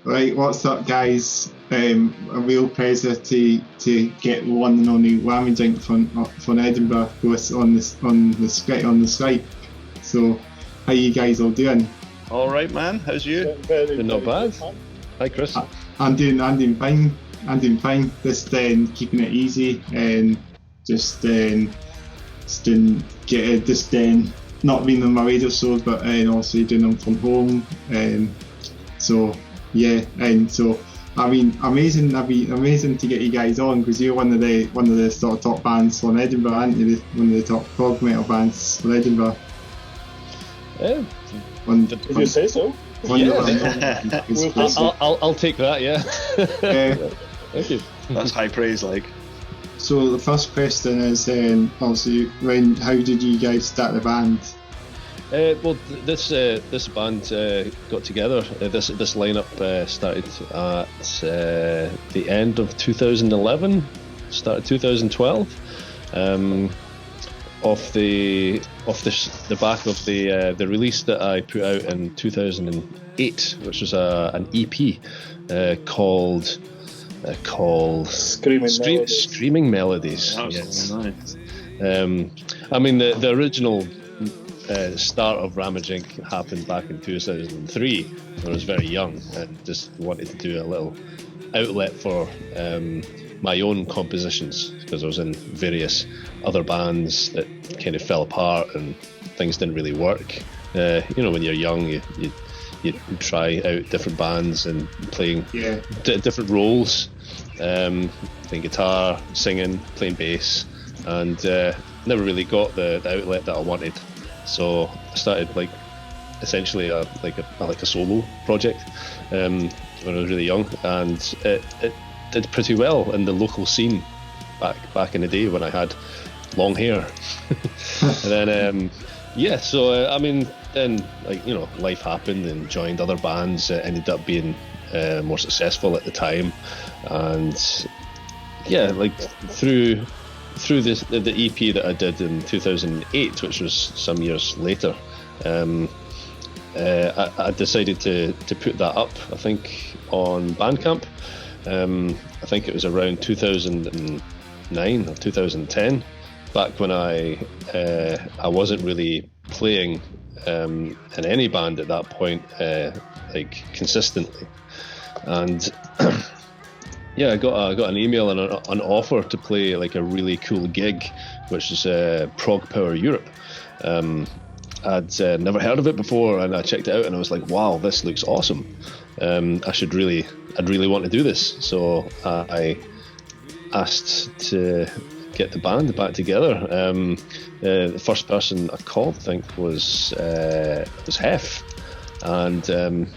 Right, what's up, guys? A real pleasure to get one and only Ramage Inc from Edinburgh with on the Skype. So, how you guys all doing? All right, man. How's you? Very not bad. Good, Hi, Chris. I'm doing fine. Just keeping it easy and just not being on my radio shows, but also doing them from home. So yeah, and so amazing to get you guys on, because you're one of the sort of top bands from Edinburgh, aren't you? One of the top prog metal bands from Edinburgh. Yeah. If you say so. Yeah. I'll take that. Yeah. Thank you. That's high praise, like. So the first question is, obviously, how did you guys start the band? Well, this band got together. This lineup started at the end of 2011, started 2012. Off the back of the release that I put out in 2008, which was an EP called Screaming Melodies. Yes. Nice. The original start of Ramage Inc. happened back in 2003 when I was very young and just wanted to do a little outlet for my own compositions, because I was in various other bands that kind of fell apart and things didn't really work. When you're young, you try out different bands and playing different roles, playing guitar, singing, playing bass, and never really got the outlet that I wanted. So I started essentially a solo project when I was really young, and it did pretty well in the local scene back in the day when I had long hair. And then then life happened and joined other bands. Ended up being more successful at the time, and through the EP that I did in 2008, which was some years later, I decided to put that up, I think, on Bandcamp. I think it was around 2009 or 2010, back when I wasn't really playing in any band at that point, consistently, and I got an email and an offer to play a really cool gig, which is Prog Power Europe. I'd never heard of it before, and I checked it out and I was like, wow, this looks awesome. I'd really want to do this. So I asked to get the band back together. The first person I called, I think, was Hef, and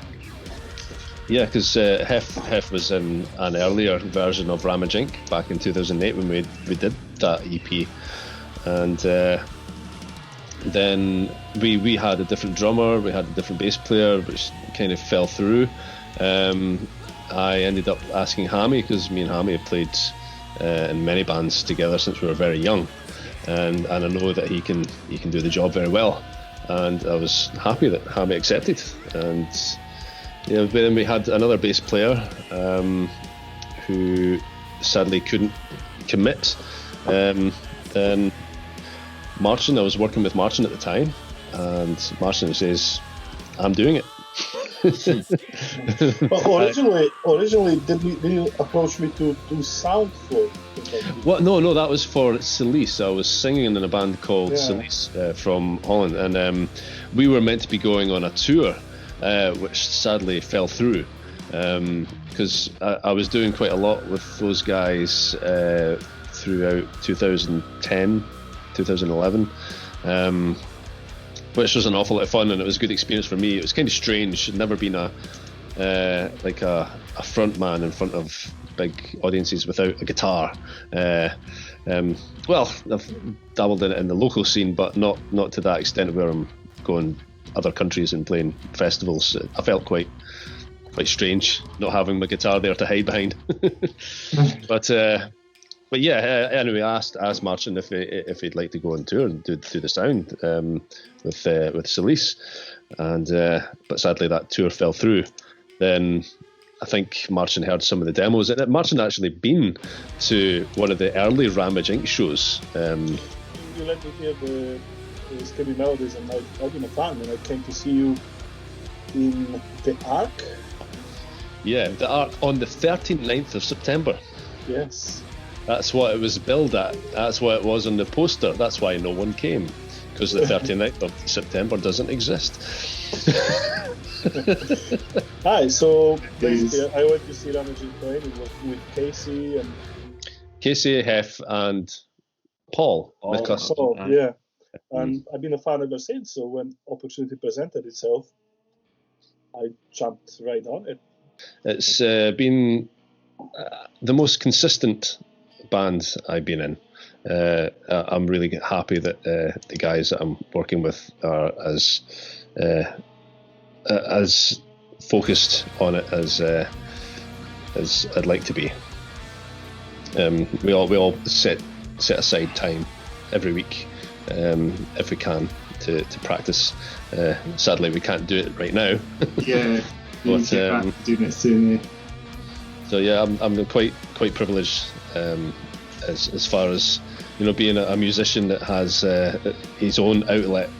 because Hef was in an earlier version of Ramage Inc. back in 2008 when we did that EP, and then we had a different drummer, we had a different bass player, which kind of fell through. I ended up asking Hammy, because me and Hammy have played in many bands together since we were very young, and I know that he can do the job very well, and I was happy that Hammy accepted. And then we had another bass player who sadly couldn't commit. Then Marcin, I was working with Marcin at the time, and Marcin says, I'm doing it. But originally, did you approach me to do sound for? Well, no, that was for Silice. I was singing in a band called Silice from Holland, and we were meant to be going on a tour, which sadly fell through, because I was doing quite a lot with those guys throughout 2010, 2011, which was an awful lot of fun, and it was a good experience for me. It was kind of strange. I'd never been a front man in front of big audiences without a guitar. Well, I've dabbled in it in the local scene, but not to that extent where I'm going other countries and playing festivals. I felt quite strange not having my guitar there to hide behind. But yeah, anyway, I asked Marcin if he'd like to go on tour and do the sound with Silice, and but sadly that tour fell through. Then I think Marcin heard some of the demos. And Marcin actually been to one of the early Ramage Inc. shows. You let me hear the Scary Melodies, and I've been a fan, and I came to see you in the Ark. Yeah, the Ark on the 39th of September. Yes. That's what it was billed at. That's what it was on the poster. That's why no one came, because the 39th of September doesn't exist. Hi, so basically I went to see Ramage Inc. playing. It was with Casey, Hef, and Paul. Paul, yeah. And I've been a fan ever since, so when opportunity presented itself, I jumped right on it. It's been the most consistent band I've been in. I'm really happy that the guys that I'm working with are as focused on it as I'd like to be. We all set aside time every week, if we can, to practice. Sadly, we can't do it right now. Yeah, but doing it soon. So yeah, I'm quite privileged as far as being a musician that has his own outlet,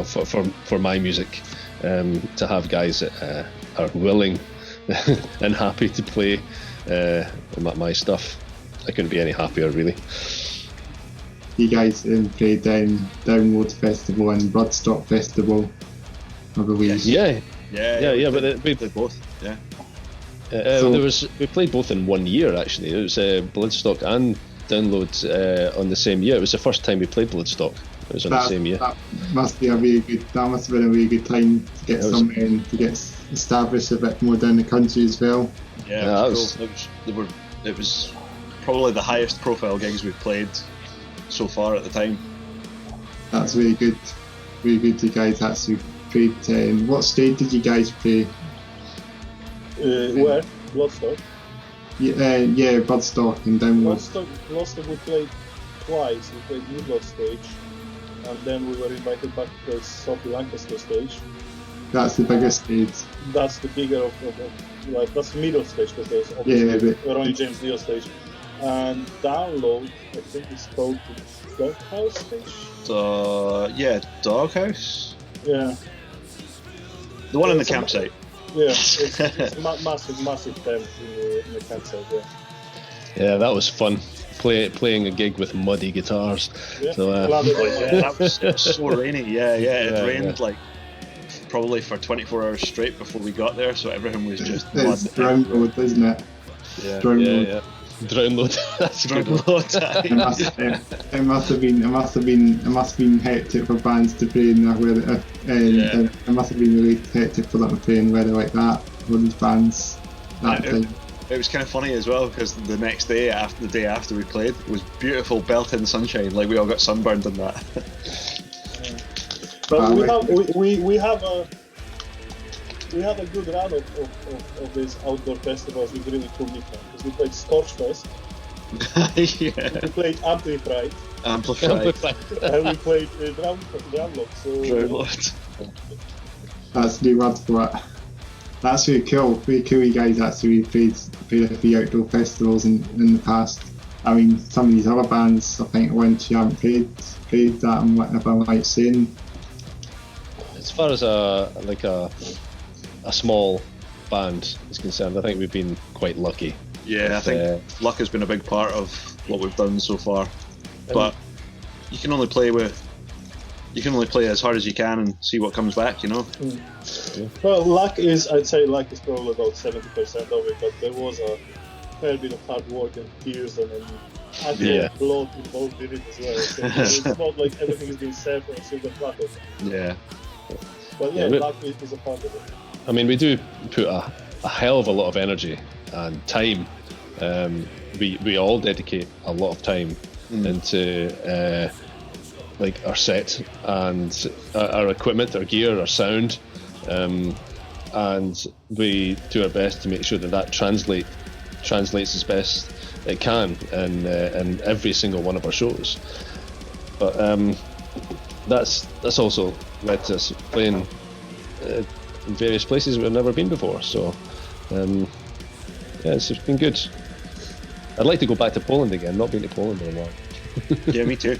for my music. To have guys that are willing and happy to play my stuff, I couldn't be any happier, really. You guys played Download Festival and Bloodstock Festival, I believe. Yeah, but we did both. Yeah. We played both in 1 year, actually. It was Bloodstock and Download on the same year. It was the first time we played Bloodstock. It was on the same year. That must have been a really good time to get to get established a bit more down the country as well. Yeah, it was probably the highest profile gigs we've played so far at the time. That's really good. Really good you guys actually played. What stage did you guys play? Where? Bloodstock? Yeah, Bloodstock and Download. Bloodstock we played twice. We played New Blood stage, and then we were invited back to the Sophie Lancaster stage. That's the biggest stage. That's the bigger that's the middle stage, because there's obviously Ronnie James Dio stage. And Download, I think it's called the Doghouse stage? Doghouse? Yeah. The one in the campsite. Yeah, it's massive tent in the campsite, yeah. Yeah, that was fun. Playing a gig with muddy guitars. Yeah, so, that was so rainy. Yeah, it rained like probably for 24 hours straight before we got there, so everything was just mud. It's Download, isn't it? Yeah, Download. Yeah. Download. That's Download. It must have been hectic for bands to play in there. It must have been really hectic for them to play in weather like that. For these bands that time. It was kind of funny as well, because the next day, the day after we played, was beautiful belting sunshine. Like, we all got sunburned in that. But we have a good run of these outdoor festivals with really cool nicknames. Because we played Scorchfest, we played Amplified, and we played Drownload. Drownload. That's the word for it. That's really cool. Really cool you guys actually played a few outdoor festivals in the past. I mean, some of these other bands, I think, once you haven't played that and whatever, like saying. As far as a small band is concerned, I think we've been quite lucky. Yeah, I think luck has been a big part of what we've done so far. But you can only play as hard as you can and see what comes back, Yeah. Well, I'd say luck is probably about 70% of it, but there was a fair bit of hard work and tears and blood involved in it as well. So it's not like everything has been set on a silver platter. Yeah. But luck is a part of it. I mean, we do put a hell of a lot of energy and time. We all dedicate a lot of time into our set and our equipment, our gear, our sound, and we do our best to make sure that translates as best it can in every single one of our shows. But that's also led to us playing in various places we've never been before. So yeah, it's been good. I'd like to go back to Poland again. Not been to Poland in a while. Yeah, me too.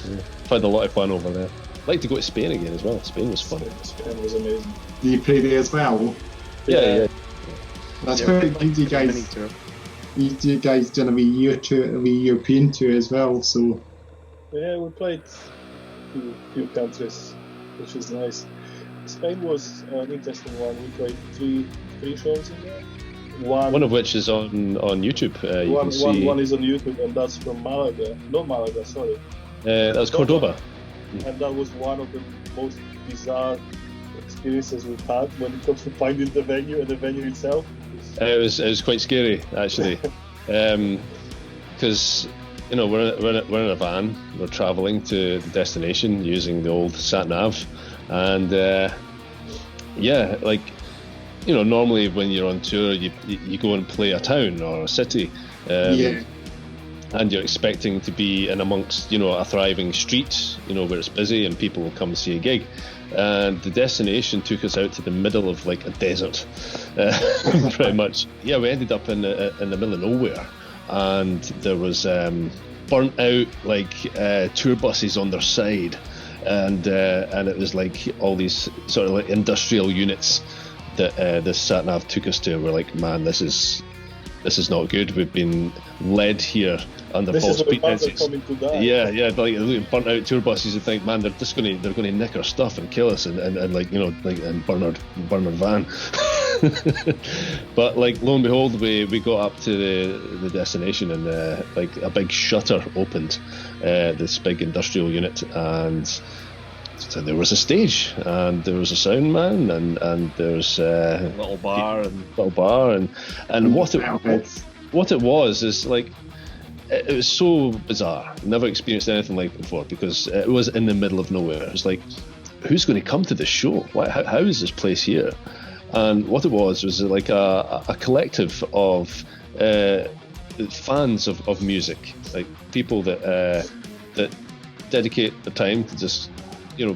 Yeah. Had a lot of fun over there. I'd like to go to Spain again as well. Spain was fun. Spain was amazing. Do you play there as well? Yeah. That's very good. You guys done a wee European tour as well, so. Yeah, we played few countries, which is nice. Spain was an interesting one. We played three shows in there. One of which is on YouTube. One is on YouTube, and that's from Malaga. Not Malaga, sorry. That was Cordoba. And that was one of the most bizarre experiences we've had when it comes to finding the venue and the venue itself. It was quite scary, actually, because we're in a van. We're travelling to the destination using the old sat nav, and normally when you're on tour, you go and play a town or a city, and you're expecting to be in amongst a thriving street, where it's busy and people will come see a gig. And the destination took us out to the middle of like a desert, pretty much. Yeah, we ended up in the middle of nowhere, and there was burnt out tour buses on their side, and it was like all these sort of like industrial units that this sat nav took us to. We're like, man, this is not good. We've been led here under false pretenses. Yeah, like burnt out tour buses and think, man, they're going to nick our stuff and kill us and burn our van. But lo and behold, we got up to the destination, and a big shutter opened, this big industrial unit, and so there was a stage, and there was a sound man, and there's a little bar and what it was is it was so bizarre. Never experienced anything like it before, because it was in the middle of nowhere. It was like, who's going to come to this show? How is this place here? And what it was like a collective of fans of music, like people that dedicate the time to just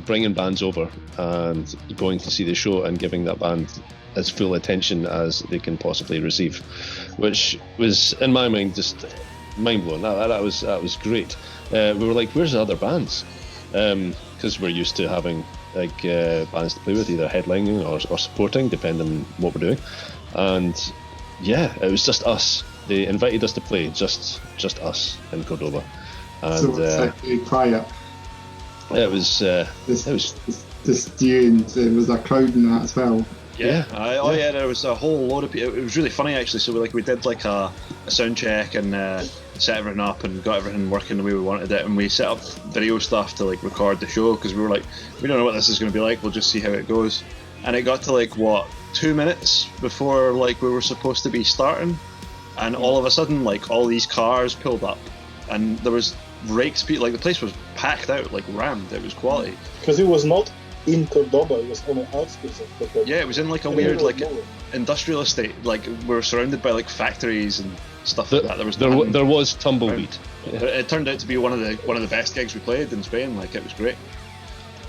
bringing bands over and going to see the show and giving that band as full attention as they can possibly receive, which was in my mind just mind blowing. That was great. We were like, where's the other bands? Because we're used to having bands to play with, either headlining or supporting, depending on what we're doing. And yeah, it was just us. They invited us to play, just us in Cordoba. And so it's really quiet. It was. This year, there was a crowd in that as well. Yeah. There was a whole load of people. It was really funny actually. So we did like a sound check and set everything up and got everything working the way we wanted it, and we set up video stuff to record the show, because we were like, we don't know what this is going to be like. We'll just see how it goes. And it got to 2 minutes before we were supposed to be starting, and all of a sudden all these cars pulled up, and there was speed. The place was packed out, rammed. It was quality. Because it was not in Cordoba, it was on the outskirts of Cordoba. Yeah, it was in a weird industrial estate. We were surrounded by factories and stuff like that. There was tumbleweed. It turned out to be one of the best gigs we played in Spain. It was great.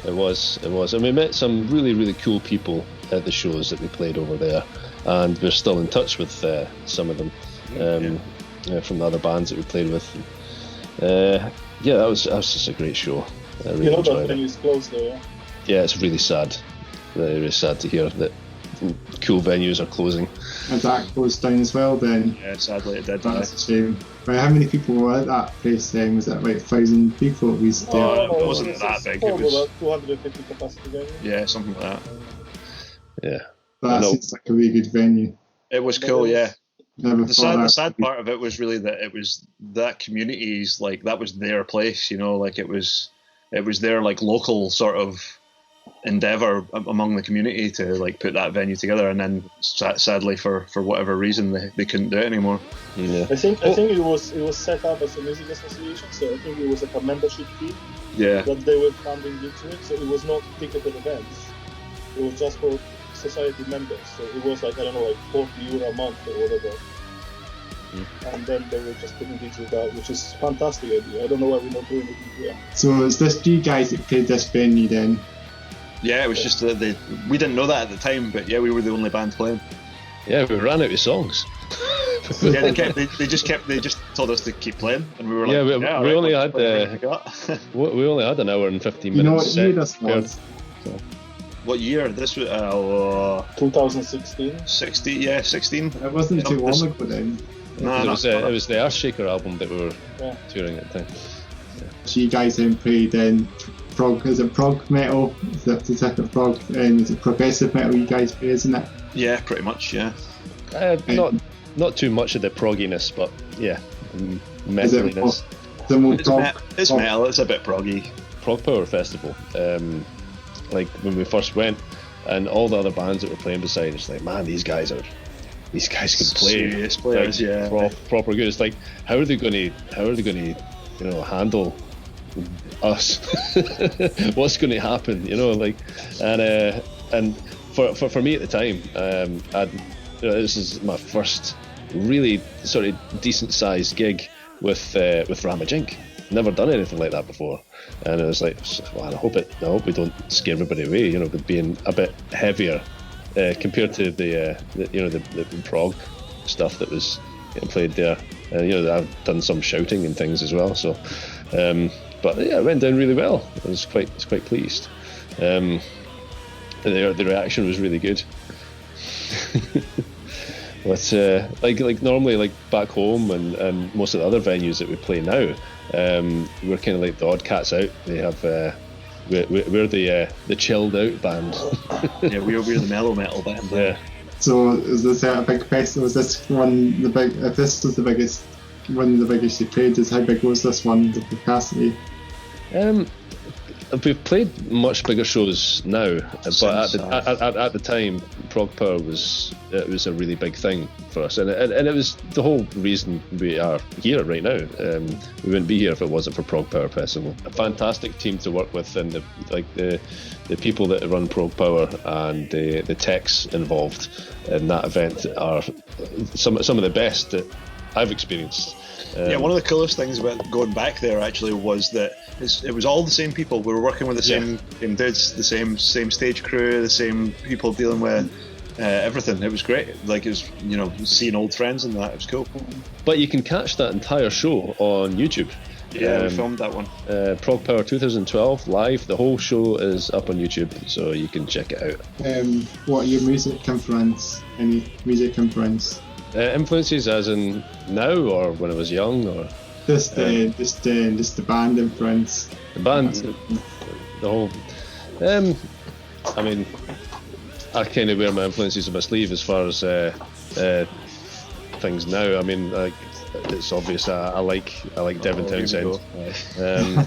It was, and we met some really, really cool people at the shows that we played over there, and we're still in touch with some of them from the other bands that we played with. That was just a great show. I really enjoyed that venue's closed though, yeah? Yeah, it's really sad. Really, really sad to hear that cool venues are closing. And that closed down as well then? Yeah, sadly it did. That's a shame. Right, how many people were at that place then? Was that 1,000 people at least? It wasn't that big. It was about 250 capacity venue. Yeah, something like that. Yeah. That seems like a really good venue. It was cool, yeah. The sad part of it was really that it was that community's that was their place, it was their local sort of endeavour among the community to put that venue together, and then sadly for whatever reason they couldn't do it anymore. Yeah. I think it was set up as a music association, so I think it was a membership fee. Yeah. That they were funding into it, so it was not ticketed events. It was just for society members, so it was 40 euro a month or whatever. And then they were just putting it with that, which is a fantastic idea. I don't know why we're not doing it here. So it's just you guys that played this venue then? Yeah, it was just that we didn't know that at the time, but yeah, we were the only band playing. Yeah, we ran out of songs. Yeah, they just told us to keep playing, and we were like, we only had we only had an hour and 15 minutes. You know what year this was? What year? This was 2016. 16. It wasn't too long ago then. Nah, it was the Earthshaker album that we were touring at the time. So you guys then played prog? Is it prog metal? Is that the type of prog? Is it progressive metal you guys play? Isn't it? Yeah, pretty much. Yeah. Not too much of the progginess, but yeah, metaliness. It's metal. It's a bit proggy. Prog Power Festival. Like when we first went, and all the other bands that were playing beside, it's like, man, these guys can play. Serious players, like, proper good. It's like, how are they going to handle us? What's going to happen? And for me at the time, this is my first really sort of decent sized gig with Ramage Inc. Never done anything like that before, and it was like, well, I hope we don't scare everybody away, with being a bit heavier compared to the prog stuff that was getting played there. I've done some shouting and things as well, so but yeah, it went down really well. I was quite pleased. The reaction was really good. But like normally, like back home and most of the other venues that we play now, we're kind of like the odd cats out. They have we're the chilled out band. Yeah, we're the mellow metal band. Yeah. So is this a big festival? Was this one the big? If this was the biggest, one of the biggest you played, how big was this one? The capacity? We've played much bigger shows now, but at the time, Prog Power was a really big thing for us, and it was the whole reason we are here right now. We wouldn't be here if it wasn't for Prog Power Festival. A fantastic team to work with, and the people that run Prog Power and the techs involved in that event are some of the best that I've experienced. One of the coolest things about going back there actually was that it was all the same people. We were working with the same dudes, the same stage crew, the same people dealing with everything. It was great. Like, it was, seeing old friends and that. It was cool. But you can catch that entire show on YouTube. Yeah, we filmed that one. Prog Power 2012 live. The whole show is up on YouTube, so you can check it out. What are your music influence? Any music influence? Influences as in now or when I was young, or just the band influence. The band, the whole. I mean, I kind of wear my influences on my sleeve as far as things now. I mean, like, it's obvious. I like Devin Townsend. Cool. I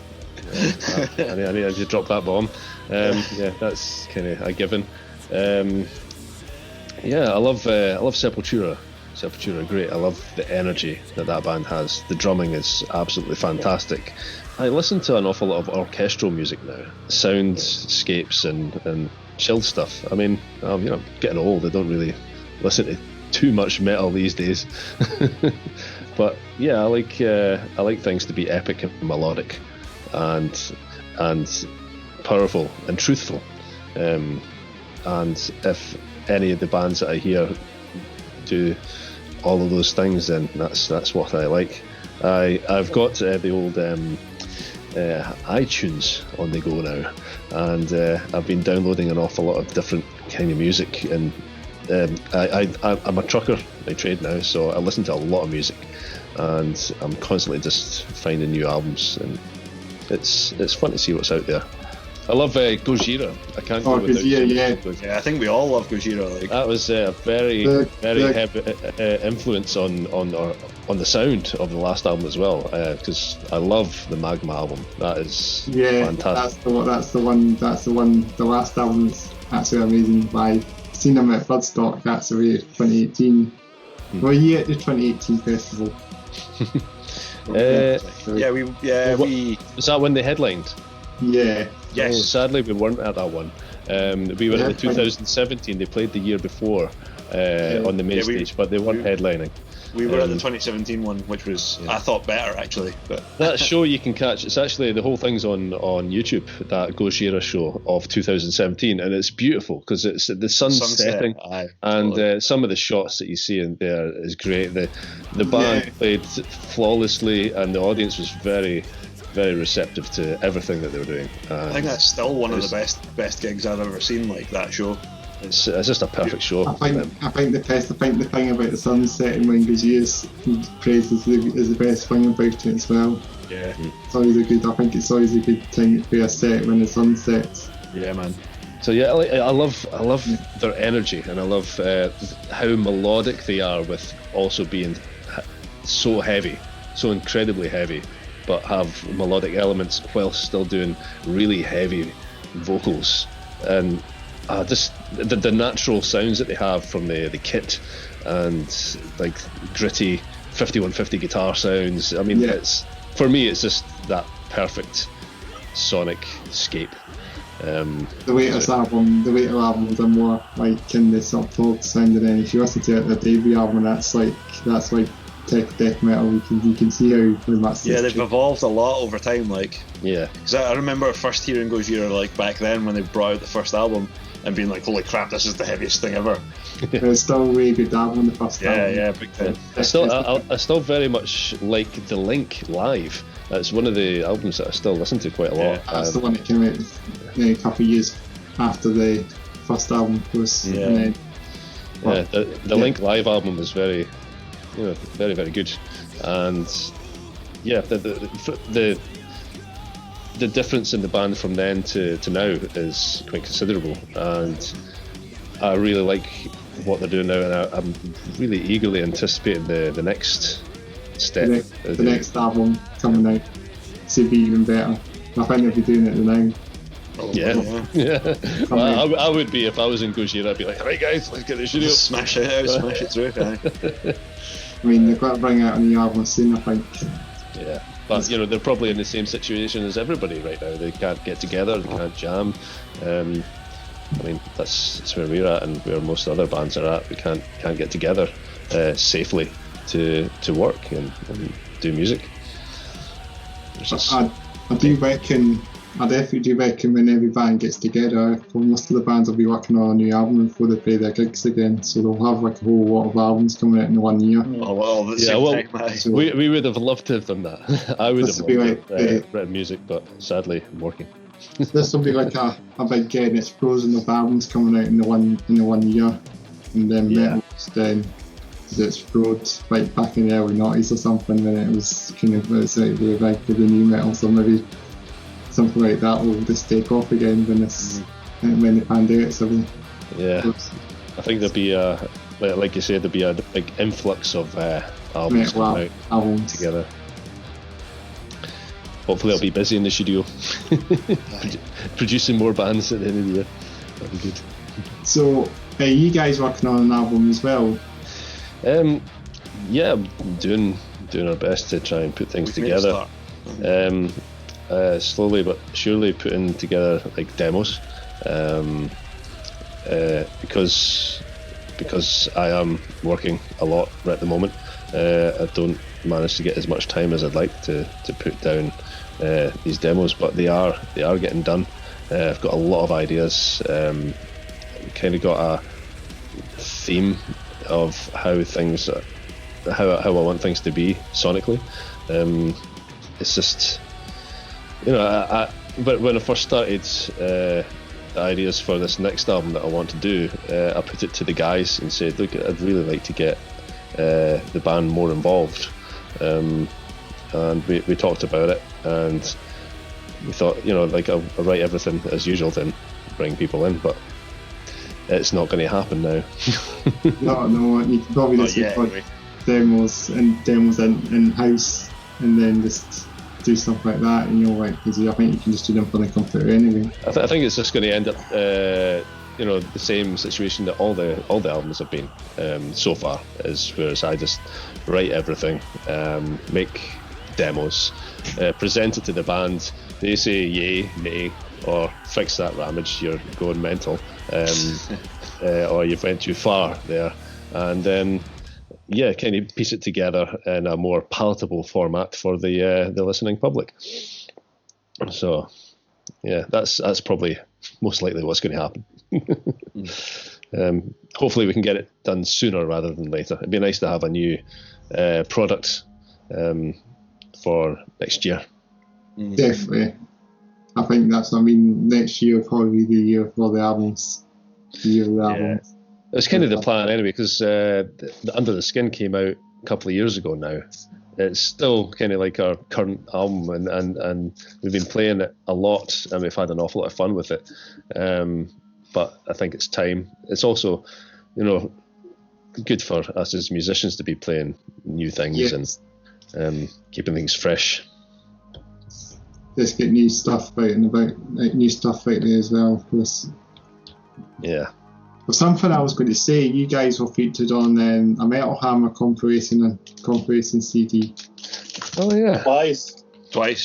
need to drop that bomb. Yeah, that's kind of a given. Yeah, I love Sepultura. Sepultura are great. I love the energy that band has. The drumming is absolutely fantastic. I listen to an awful lot of orchestral music now, soundscapes and chilled stuff. I mean, I'm getting old. I don't really listen to too much metal these days. But yeah, I like things to be epic and melodic, and powerful and truthful. And if any of the bands that I hear do all of those things, then that's what I like. I've got the old iTunes on the go now, and I've been downloading an awful lot of different kind of music, and I'm a trucker by trade now, so I listen to a lot of music, and I'm constantly just finding new albums, and it's fun to see what's out there. I love Gojira. I can't go without Gojira. Yeah, I think we all love Gojira. Like, that was a very heavy influence on the sound of the last album as well. Because I love the Magma album. That is fantastic. That's the one. The last album's absolutely amazing. I've seen them at Bloodstock. That's the way 2018. Were you at the 2018 festival? We. Was that when they headlined? Yeah. Yes. Oh, sadly, we weren't at that one. We were at the 2017. They played the year before, on the main stage, but they weren't headlining. We were at the 2017 one, which was, I thought, better actually. But that show you can catch, it's actually, the whole thing's on YouTube, that Gojira show of 2017, and it's beautiful because it's the sun's setting, and totally. Some of the shots that you see in there is great. The band played flawlessly, and the audience was very, very receptive to everything that they were doing. I think that's still one of the best gigs I've ever seen, like that show. It's just a perfect show. I think the thing about the sunset and when Gojira's praised is the best thing about it as well. Yeah. It's always I think it's always a good thing to be a set when the sun sets. Yeah, man. So yeah, I love their energy, and I love how melodic they are with also being so heavy, so incredibly heavy, but have melodic elements while still doing really heavy vocals. And just the natural sounds that they have from the kit, and like gritty 5150 guitar sounds. I mean, it's, for me, it's just that perfect sonic escape. The Waiters albums are more like in the sort of prog sound, and then if you listen to the debut album, that's like tech death metal. You can see how much. Yeah, they've evolved a lot over time. Like, yeah, because I remember first hearing Gojira like back then when they brought out the first album and being like, holy crap, this is the heaviest thing ever. It's still a really good album, the first album. Yeah, big time. I still very much like The Link live. That's one of the albums that I still listen to quite a lot. That's the one that came out a couple of years after the first album was. Yeah. The Link live album was very, very, very good. And yeah, the difference in the band from then to now is quite considerable, and I really like what they're doing now, and I'm really eagerly anticipating the next step. The next album coming out to be even better. I think they'll be doing it now. Yeah. Well, I would be if I was in Gojira. I'd be like, right guys, let's get this studio. Smash it out, smash it through. I mean, they've got to bring out a new album soon, I think. Yeah. But they're probably in the same situation as everybody right now. They can't get together, they can't jam. I mean, that's where we're at, and where most other bands are at. We can't get together safely to work and do music. I definitely do reckon when every band gets together, most of the bands will be working on a new album before they play their gigs again, so they'll have like a whole lot of albums coming out in 1 year. Oh well, we would have loved to have done that. I would have loved to have written music, but sadly I'm working. This will be like a big explosion of albums coming out in the one year, and then metal's then explode like back in the early 90s or something, when it was kind of really big with the new metal, so maybe something like that will just take off again when the pandemic's away. Yeah, I think there'll be like you said, there'll be a big influx of albums coming out together. Hopefully I'll be busy in the studio producing more bands at the end of the year. That'll be good. So are you guys working on an album as well? Yeah, doing our best to try and put things together. Slowly but surely putting together like demos, because I am working a lot right at the moment. I don't manage to get as much time as I'd like to put down these demos, but they are getting done. I've got a lot of ideas. Kind of got a theme of how I want things to be sonically. It's just, but when I first started the ideas for this next album that I want to do, I put it to the guys and said, look, I'd really like to get the band more involved, and we talked about it, and we thought, like I'll write everything as usual, then bring people in, but it's not going to happen now. No, you can probably just record demos in house, and then just do stuff like that, and because I think you can just do them from the computer anyway. I think it's just going to end up the same situation that all the albums have been so far, whereas I just write everything, make demos, present it to the band, they say yay, nay, or fix that Ramage, you're going mental, or you've went too far there, and then kind of piece it together in a more palatable format for the listening public. So that's probably most likely what's going to happen. Hopefully we can get it done sooner rather than later. It'd be nice to have a new product for next year. Definitely. I think next year will probably be the year for the albums. It's kind of the plan anyway, because the Under the Skin came out a couple of years ago now. It's still kind of like our current album, and we've been playing it a lot, and we've had an awful lot of fun with it. But I think it's time. It's also, good for us as musicians to be playing new things and keeping things fresh. Just get new stuff out and about, new stuff out there as well. Yeah. Well, something I was going to say, you guys were featured on a Metal Hammer compilation CD. Oh yeah. Twice,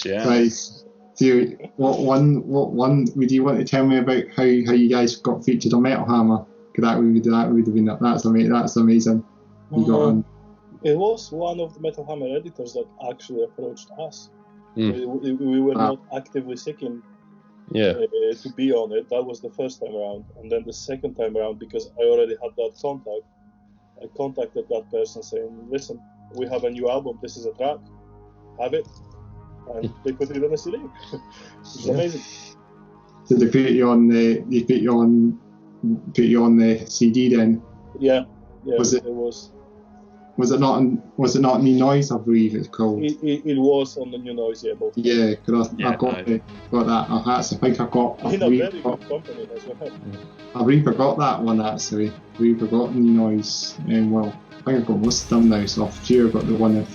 yeah. Twice. So, what one would you want to tell me about how you guys got featured on Metal Hammer? That would have been that's amazing. You got on. It was one of the Metal Hammer editors that actually approached us. We were not actively seeking to be on it. That was the first time around, and then the second time around, because I already had that contact, I contacted that person saying, "Listen, we have a new album. This is a track. Have it," and they put it on a CD. It's amazing. So they put you on the CD then? Yeah. Was it? It was. Was it not New Noise? I believe it's called. It was on the New Noise, both. Yeah, because I got that. I think I got. In a very good company as well. I believe I got that one actually. I believe I got New Noise, and well, I think I've got most of them now. So I've sure got the one of.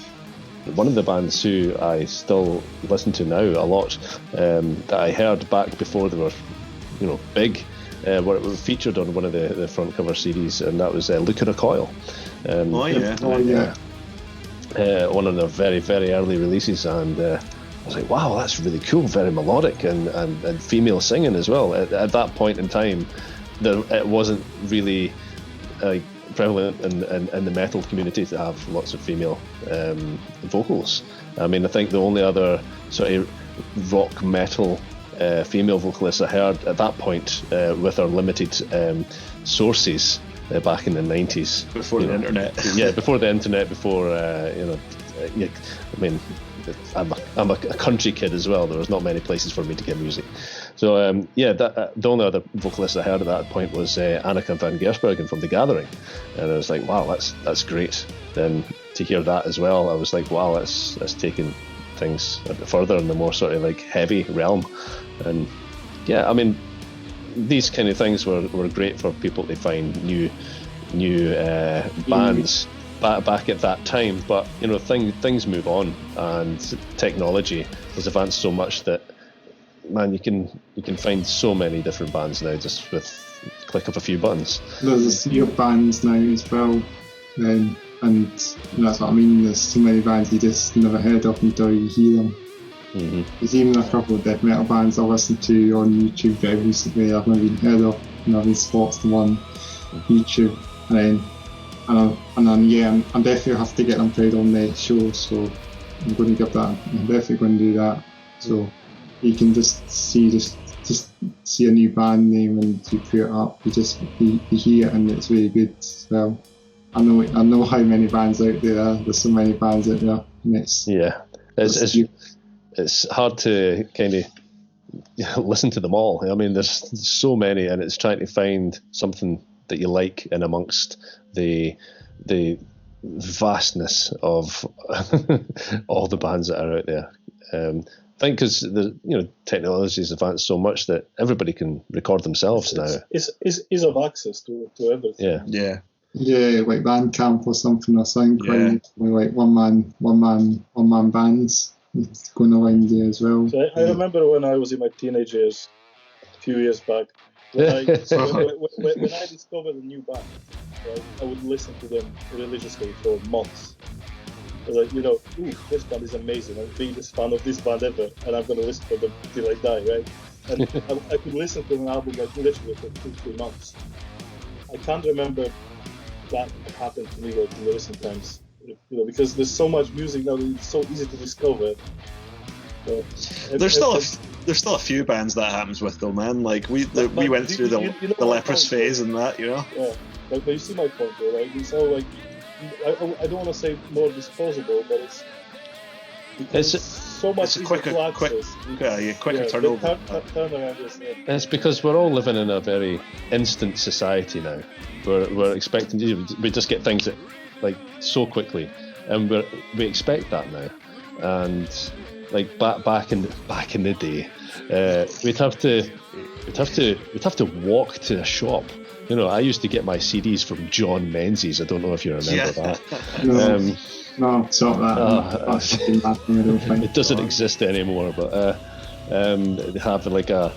One of the bands who I still listen to now a lot, that I heard back before they were, big, were featured on one of the front cover CDs, and that was Look at a Coil. One of their very, very early releases, and I was like, wow, that's really cool, very melodic and female singing as well. At that point in time, it wasn't really prevalent in the metal community to have lots of female vocals. I mean, I think the only other sort of rock metal female vocalist I heard at that point, with our limited sources back in the 90s. Before the internet. Before the internet, before, I mean, I'm a country kid as well. There was not many places for me to get music. So, the only other vocalist I heard at that point was Annika van Gersbergen from The Gathering. And I was like, wow, that's great. Then to hear that as well, I was like, wow, that's taking things a bit further in the more sort of like heavy realm. And I mean, these kind of things were great for people to find new bands back at that time. But things move on, and technology has advanced so much that, man, you can find so many different bands now just with the click of a few buttons. There's a sea of bands now as well, and that's what I mean. There's so many bands you just never heard of until you hear them. Mm-hmm. There's even a couple of death metal bands I listened to on YouTube very recently I've never even heard of, and I've been spotted them on YouTube, and then I'm definitely have to get them played on the show, so I'm going to give that. I'm definitely going to do that. So you can just see a new band name and you put it up. You hear it and it's really good as well. I know how many bands out there. There's so many bands out there, and it's hard to kind of listen to them all. I mean, there's so many, and it's trying to find something that you like in amongst the vastness of all the bands that are out there. I think because technology has advanced so much that everybody can record themselves now. Is of access to everything. Yeah, like Bandcamp or something, or SoundCloud, like one man bands. It's going around there as well. So I remember when I was in my teenage years, a few years back, when I discovered a new band, right, I would listen to them religiously for months. I was like, this band is amazing. I'm the biggest fan of this band ever, and I'm going to listen to them till I die, right? And I could listen to an album like literally for 2-3 months. I can't remember that happened to me like in the recent times. Because there's so much music now that it's so easy to discover. There's still a few bands that happens with though, man. Like we went through the Leprous phase and that, you know. Yeah, but you see my point though, right? It's all like I don't want to say more disposable, but it's so much it's a quicker turnover. Turnaround is, It's because we're all living in a very instant society now. We're expecting we just get things that like so quickly, and we expect that now. And like back in the day, we'd have to walk to a shop. You know, I used to get my CDs from John Menzies. I don't know if you remember that. No, it's not that. It doesn't exist anymore, but they have like a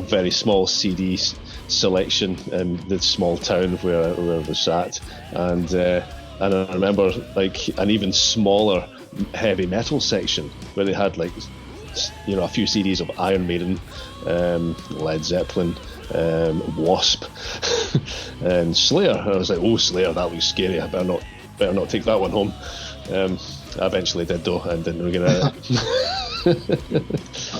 very small CD selection in the small town where I was at, and I remember like an even smaller heavy metal section where they had like, you know, a few CDs of Iron Maiden, Led Zeppelin, Wasp, and Slayer. And I was like, oh, Slayer, that looks scary. I better not take that one home. I eventually did though, and didn't regret it.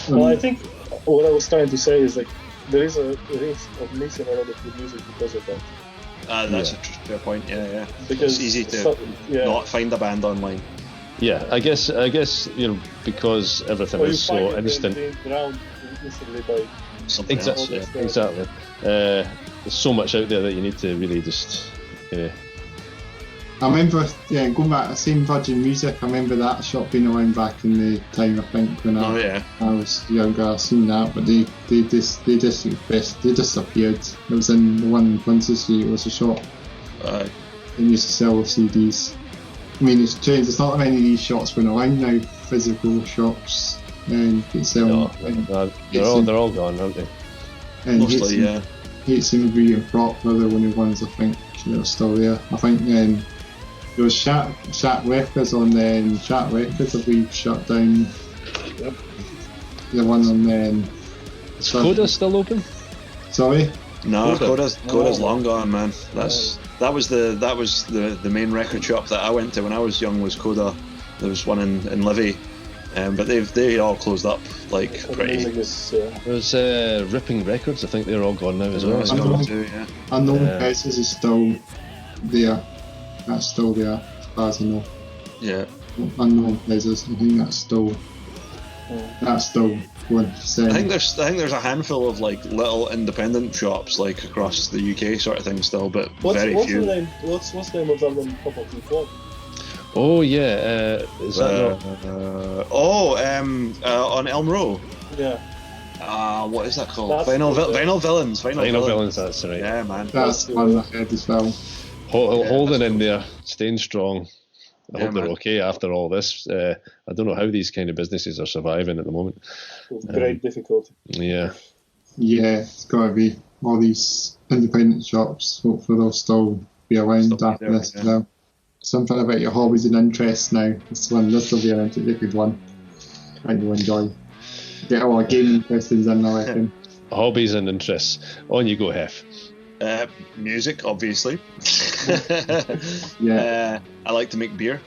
Well, I think what I was trying to say is like there is a risk of missing a lot of good music because of that. That's a fair point. Yeah. Because it's easy to not find a band online. Yeah, I guess you know, because everything is so instant. Instantly by exactly. There's so much out there that you need to really just. I remember, going back to the same Virgin Music. I remember that shop being around back in the time. I think when I was younger, I seen that, but they disappeared. It was in the one in Quincy Street. It was a shop. They used to sell CDs. I mean, it's changed. It's not many of these shops going around now. Physical shops and sell. They're all gone, aren't they? And mostly, yeah. Hates and Beauty and Prog were the only ones I think that are still there. I think there was Shat Records on then. Shat Records I believe shut down. Yep. The one on then. Is Coda still open? Sorry? No, Coda's long gone, man. That was the main record shop that I went to when I was young. Was Coda. There was one in Livy, but they all closed up like pretty. There's Ripping Records. I think they're all gone now as well. Unknown Peasants is still there. That's still there, as far as I know. Yeah. Unknown Peasants. I think that's still going. I think there's a handful of like little independent shops like across the UK sort of thing still, but very few. What's the name of that one? Property Club? Oh yeah, is that on Elm Row? Yeah. What is that called? Vinyl Villains. Vinyl Villains, that's right. Yeah, man. That's one I heard as well. Holding in there, staying strong. I hope they're okay after all this. I don't know how these kind of businesses are surviving at the moment. With great difficulty. Yeah. Yeah, it's got to be. All these independent shops, hopefully they'll still be around after this as well. Something about your hobbies and interests now. This will be a good one. I do enjoy. Get all our gaming questions in, I reckon. Hobbies and interests. On you go, Hef. Music, obviously. Yeah. I like to make beer.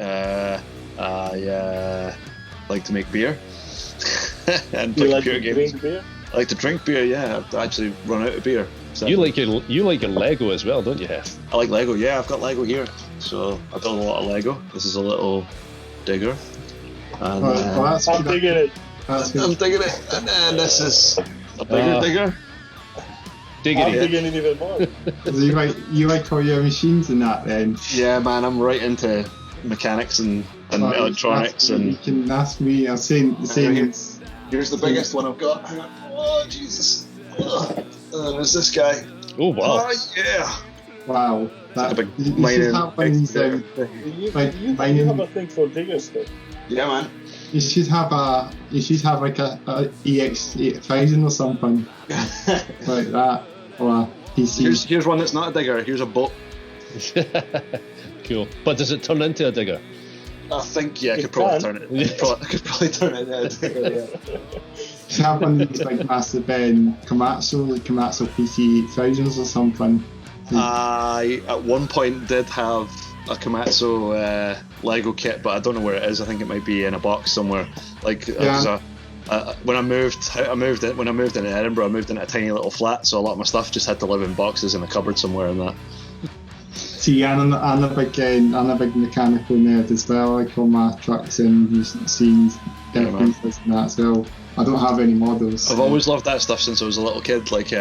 I like to make beer. And play computer games. Drink beer? I like to drink beer. Yeah, I've actually run out of beer. So You like your Lego as well, don't you, Hef? I like Lego. Yeah, I've got Lego here. So I build a lot of Lego. This is a little digger. And, I'm digging it. I'm digging it. And then this is a bigger digger. I'm digging it even more. So you like all your machines and that then? Yeah, man, I'm right into mechanics and electronics. You can ask me. I'm saying the same. Here's the biggest one I've got. Hang on. Oh, Jesus. There's this guy. Oh, wow. Oh, yeah. Wow. Like a big you mining. should have one, You have a thing for digger stuff. Yeah, man. You should have like a EX8000 or something like that, or a PC. Here's one that's not a digger. Here's a boat. Cool. But does it turn into a digger? I think I could probably turn it. I could probably turn it into a digger. Yeah. You should have one of these like massive Komatsu PC 8000s or something. I at one point did have a Komatsu Lego kit, but I don't know where it is. I think it might be in a box somewhere. Like when I moved into Edinburgh, I moved into a tiny little flat, so a lot of my stuff just had to live in boxes in a cupboard somewhere and that. See, I'm a big mechanical nerd as well. I call my trucks and scenes, pieces and that as well. I don't have any models. I've always loved that stuff since I was a little kid. Like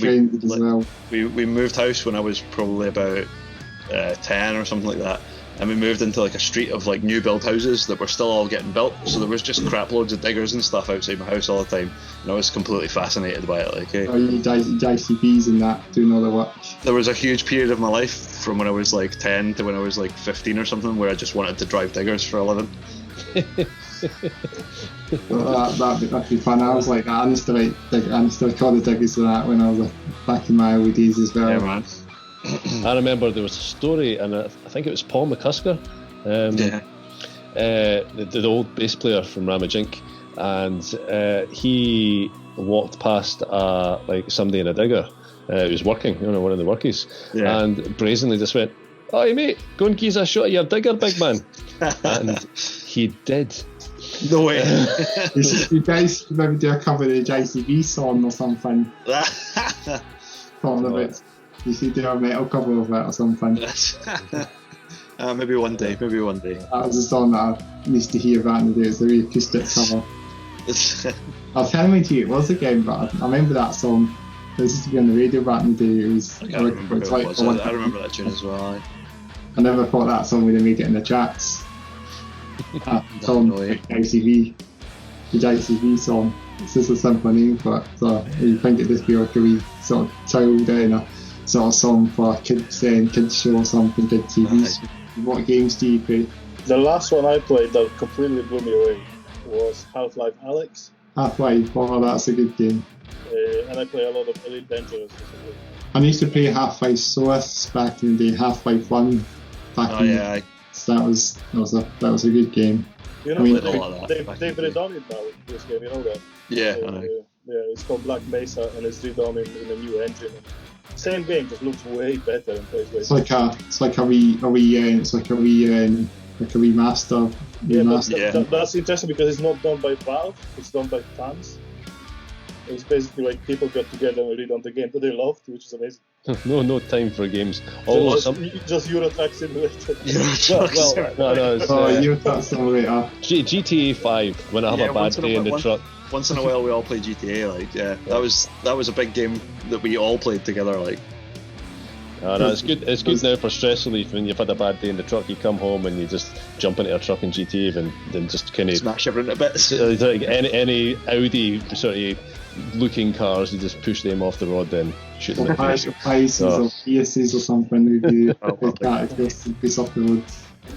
we moved house when I was probably about 10 or something like that, and we moved into like a street of like new build houses that were still all getting built, so there was just crap loads of diggers and stuff outside my house all the time, and I was completely fascinated by it. Like, you JCBs and that, doing all the work. There was a huge period of my life from when I was like 10 to when I was like 15 or something where I just wanted to drive diggers for a living. Well, that'd be fun. I was like that. I used to record the diggers and that when I was back in my early days as well. Yeah, man. I remember there was a story, and I think it was Paul McCusker, the old bass player from Ramage Inc, and he walked past like somebody in a digger who was working, one of the workies, and brazenly just went, "Oi mate, go and give us a shot of your digger, big man." And he did. No way. You guys maybe do a cover of the JCB song or something. You should do a metal cover of it or something. Maybe one day. That was a song that I used to hear back in the day. It's a really acoustic cover. I'll tell you who it was again, but I remember that song. It used to be on the radio back in the day. It was. I remember that tune as well. I never thought that song would have made it in the charts. That song, the JCB song. It's just a simple name for it. So you think it'd just be like a wee sort of child in a sort of song for a kids show or something, kid TV. What games do you play? The last one I played that completely blew me away was Half-Life Alyx. Half-Life, that's a good game. And I play a lot of Elite Dangerous. I used to play Half-Life Source back in the day, Half-Life 1 back in the so that was a good game. You know, they've redone it now, this game, you know that? Yeah, I know. It's called Black Mesa, and it's redone in a new engine. Same game, just looks way better and plays way better. It's like a remaster. But that's interesting because it's not done by Valve, it's done by fans. It's basically like people got together and redone the game that they loved, which is amazing. No time for games. Just Euro Truck Simulator. Euro Truck Simulator. GTA 5. When I have a bad day in the truck. Once in a while, we all play GTA. That was a big game that we all played together. Like, no, it's good. It's good now for stress relief when you've had a bad day in the truck. You come home and you just jump into a truck in GTA and then just kind of smash everything to bits. Like any Audi sort of looking cars, you just push them off the road, then shoot them. Prices or PSs or something. We do that. It goes off the road.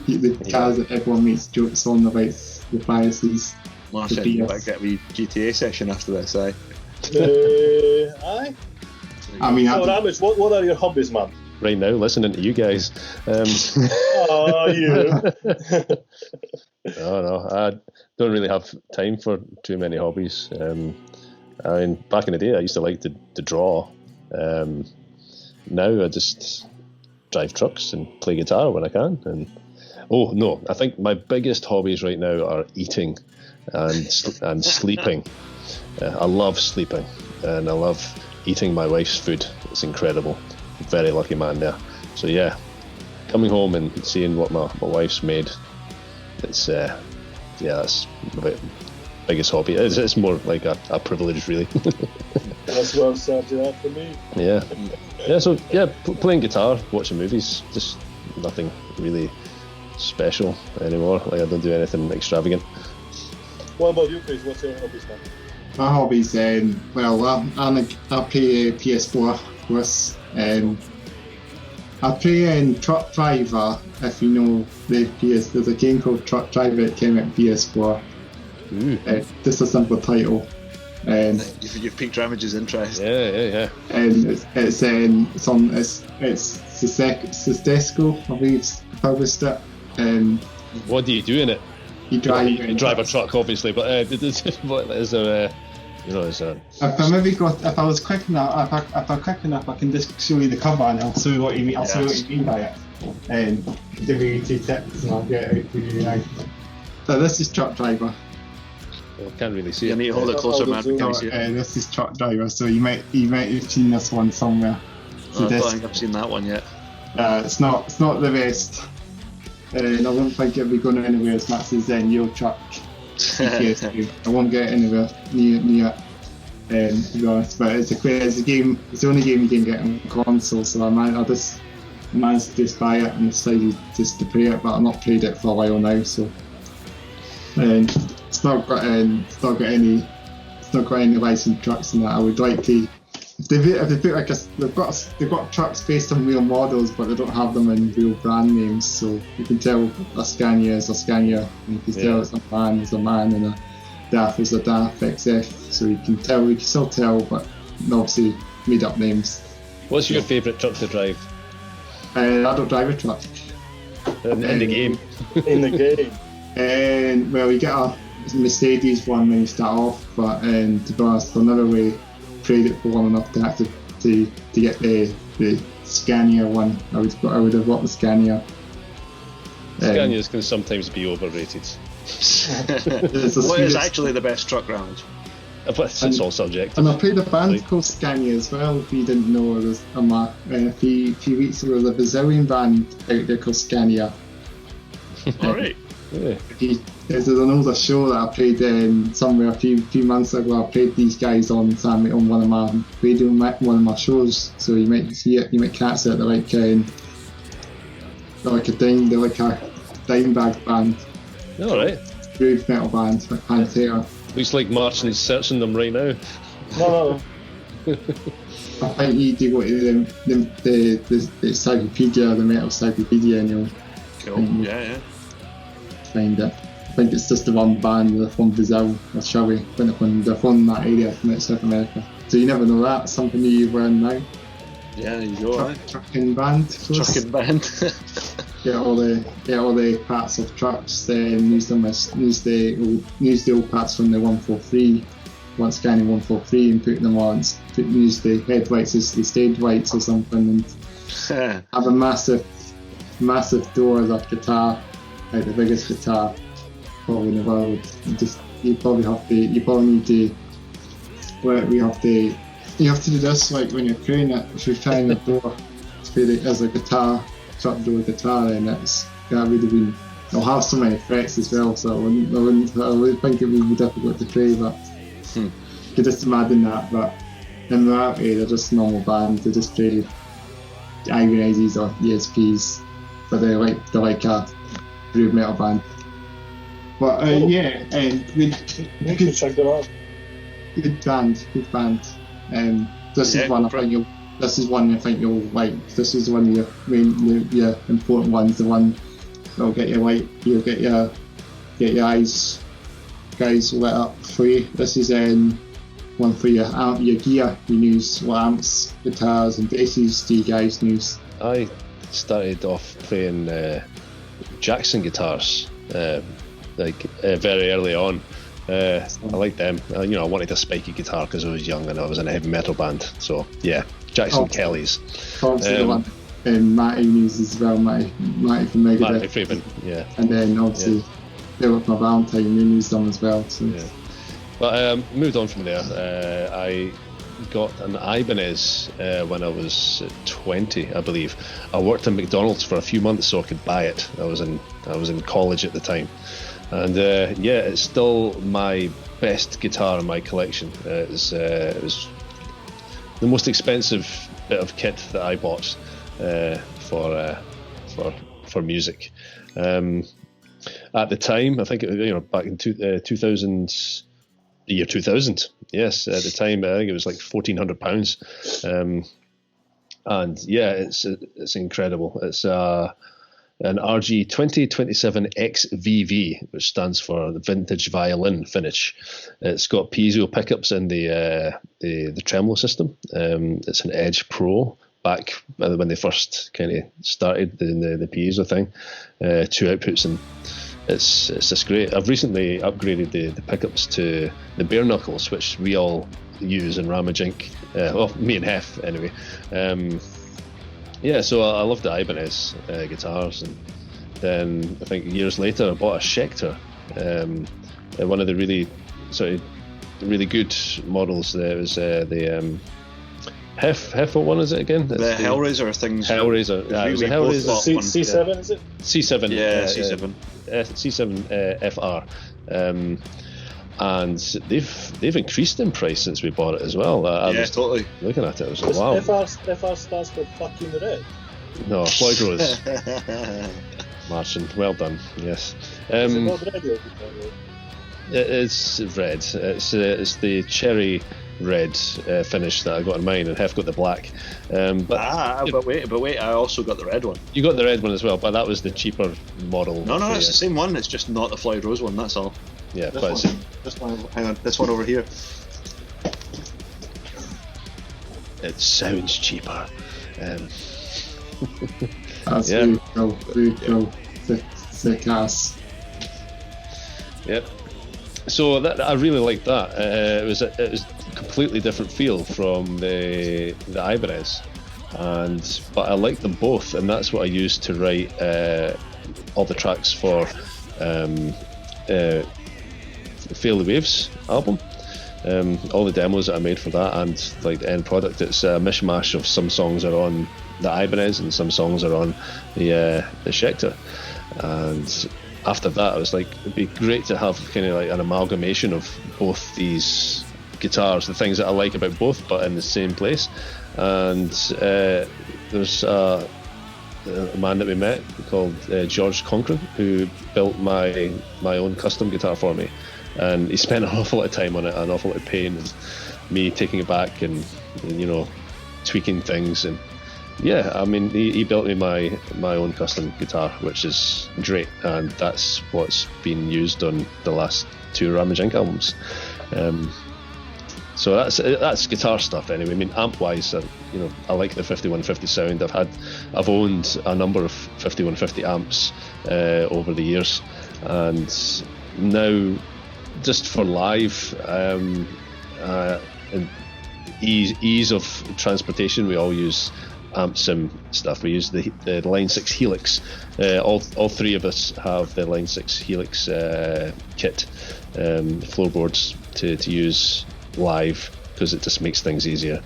The cars that everyone makes jokes on about the prices. Marcin, you might get a wee GTA session after this, aye? Aye. I mean, Ramage, what are your hobbies, man? Right now, listening to you guys. You. No, I don't really have time for too many hobbies. I mean, back in the day, I used to like to draw. Now I just drive trucks and play guitar when I can. And I think my biggest hobbies right now are eating and sleeping. I love sleeping, and I love eating my wife's food. It's incredible. Very lucky man there. So yeah, coming home and seeing what my wife's made, it's that's my biggest hobby. It's more like a privilege, really. That's what started out for me. Playing guitar, watching movies, just nothing really special anymore. Like, I don't do anything extravagant. What about you, Chris? What's your hobbies, man? My hobbies, I play PS4, of course. I play Truck Driver, if you know the PS. There's a game called Truck Driver that came out on PS4. Just a simple title. You've piqued Ramage's interest. Yeah. And it's Sesco, I believe, published it. What do you do in it? You drive a truck, obviously, but what is there? You know, it's a. If I was quick enough, if I'm quick enough, I can just show you the cover and I'll show you what you mean. I'll show you what you mean by it, and give you 2 tips, and I'll get it out for you now. So this is Truck Driver. I can't really see You it. need to hold it closer, man. Can you see it? This is Truck Driver. So you might have seen this one somewhere. So I don't think I've seen that one yet. it's not the best. And I don't think it'll be going anywhere as much as Euro Truck. I won't get anywhere near it, to be honest. But it's a game. It's the only game you can get on console. So I just managed to just buy it and decided just to play it. But I've not played it for a while now. So it's not got any licensed trucks in that. I would like to. If they put like they've got trucks based on real models, but they don't have them in real brand names, so you can tell a Scania is a Scania, and you can tell it's a man is a man, and a DAF is a DAF XF. So you can still tell, but obviously made up names. What's your favourite truck to drive? I don't drive a truck. In the game. In the game. And well, you get a Mercedes one when you start off, but to be honest, I've never really played it for long enough to have to get the Scania one. I would have bought the Scania. Scanias can sometimes be overrated. What is actually the best truck round? It's all subjective. And I played a band called Scania as well. If you didn't know, there was a few weeks ago, there was a Brazilian band out there called Scania. Alright. Yeah. There's an older show that I played somewhere a few months ago. I played these guys on one of my radio, one of my shows. So you might see it, you might catch it. They're like a Dimebag band. Alright. Groove metal band, like Pantera. Looks like Marcin is searching them right now. No. I think you do go to the encyclopedia, the metal encyclopedia, and you'll Cool. find it. I think it's just the one band. They're from Brazil or Chile. When they're from that area, from South America. So you never know that. Something you learn now. Yeah, there you go. Trucking band. Trucking band. Get all the parts of trucks. Use the old parts from the 143, Scania 143, and put them on. Use the headlights as the stage lights or something, and have a massive door as a guitar, like the biggest guitar probably in the world. You have to do this like when you're playing it. If you're trying a door to play it as a guitar, truck door guitar, then that would have been. It'll have so many effects as well, so I would think it would be difficult to play, but you could just imagine that. But in reality, they're just normal bands. They just play Ironizes or ESPs, but they're like a groove metal band. But You should check them out. good band. This is one I think you'll like. This is one of your important ones. The one that'll get you'll get your eyes lit up for you. This is one for your gear. You use what amps, guitars, and basses do you guys use? I started off playing Jackson guitars very early on. I liked them. I wanted a spiky guitar because I was young and I was in a heavy metal band. So yeah, Jackson Kelly's. Obviously the one Matty uses as well. Matty from Megadeth. Matty Freeman, yeah. And then obviously Philip Valentine used them as well. So. Yeah. But moved on from there. I got an Ibanez when I was 20, I believe. I worked in McDonald's for a few months so I could buy it. I was in college at the time, and it's still my best guitar in my collection. It was the most expensive bit of kit that I bought for music. At the time, I think back in 2000. The year 2000, yes. At the time, I think it was like £1,400, and yeah, it's incredible. It's an RG 2027 XVV, which stands for the Vintage Violin Finish. It's got piezo pickups in the tremolo system. It's an Edge Pro. Back when they first kind of started the piezo thing, 2 outputs and it's just great. I've recently upgraded the pickups to the bare knuckles, which we all use in Ramage Inc. Well, me and Hef anyway. Yeah, so I love the Ibanez guitars, and then I think years later I bought a Schecter, one of the really good models. There was the Hef. What one is it again? The Hellraiser things. Hellraiser. It was a Hellraiser. C7 is it? C7. Yeah, C7. C7 FR. And they've increased in price since we bought it as well. Yeah, totally. Looking at it, I was like, wow. FR stands for fucking red. No, Floyd Rose. Marcin, well done. Yes. Is it not red? It is red. It's the cherry red finish that I got in mine, and Hef got the black. But wait! I also got the red one. You got the red one as well, but that was the cheaper model. No, it's the same one. It's just not the Floyd Rose one. That's all. Yeah, this one. Hang on, this one over here. It sounds cheaper. That's very cool. Thick ass. Yep. So I really liked that. It was a completely different feel from the Ibanez, but I liked them both, and that's what I used to write all the tracks for Fail the Waves album. All the demos that I made for that, and like the end product, it's a mishmash of some songs are on the Ibanez and some songs are on the Schecter. And after that, I was like, it'd be great to have kind of like an amalgamation of both these guitars, the things that I like about both, but in the same place. And there's a man that we met called George Conkran, who built my own custom guitar for me, and he spent an awful lot of time on it, an awful lot of pain, and me taking it back and tweaking things. And yeah, I mean, he built me my own custom guitar, which is great, and that's what's been used on the last 2 Ramage Inc albums. So that's guitar stuff anyway. I mean, amp-wise, I like the 5150 sound. I've owned a number of 5150 amps over the years, and now just for live, and ease of transportation, we all use amp sim stuff. We use the Line 6 Helix. All 3 of us have the Line 6 Helix kit floorboards to use live, because it just makes things easier.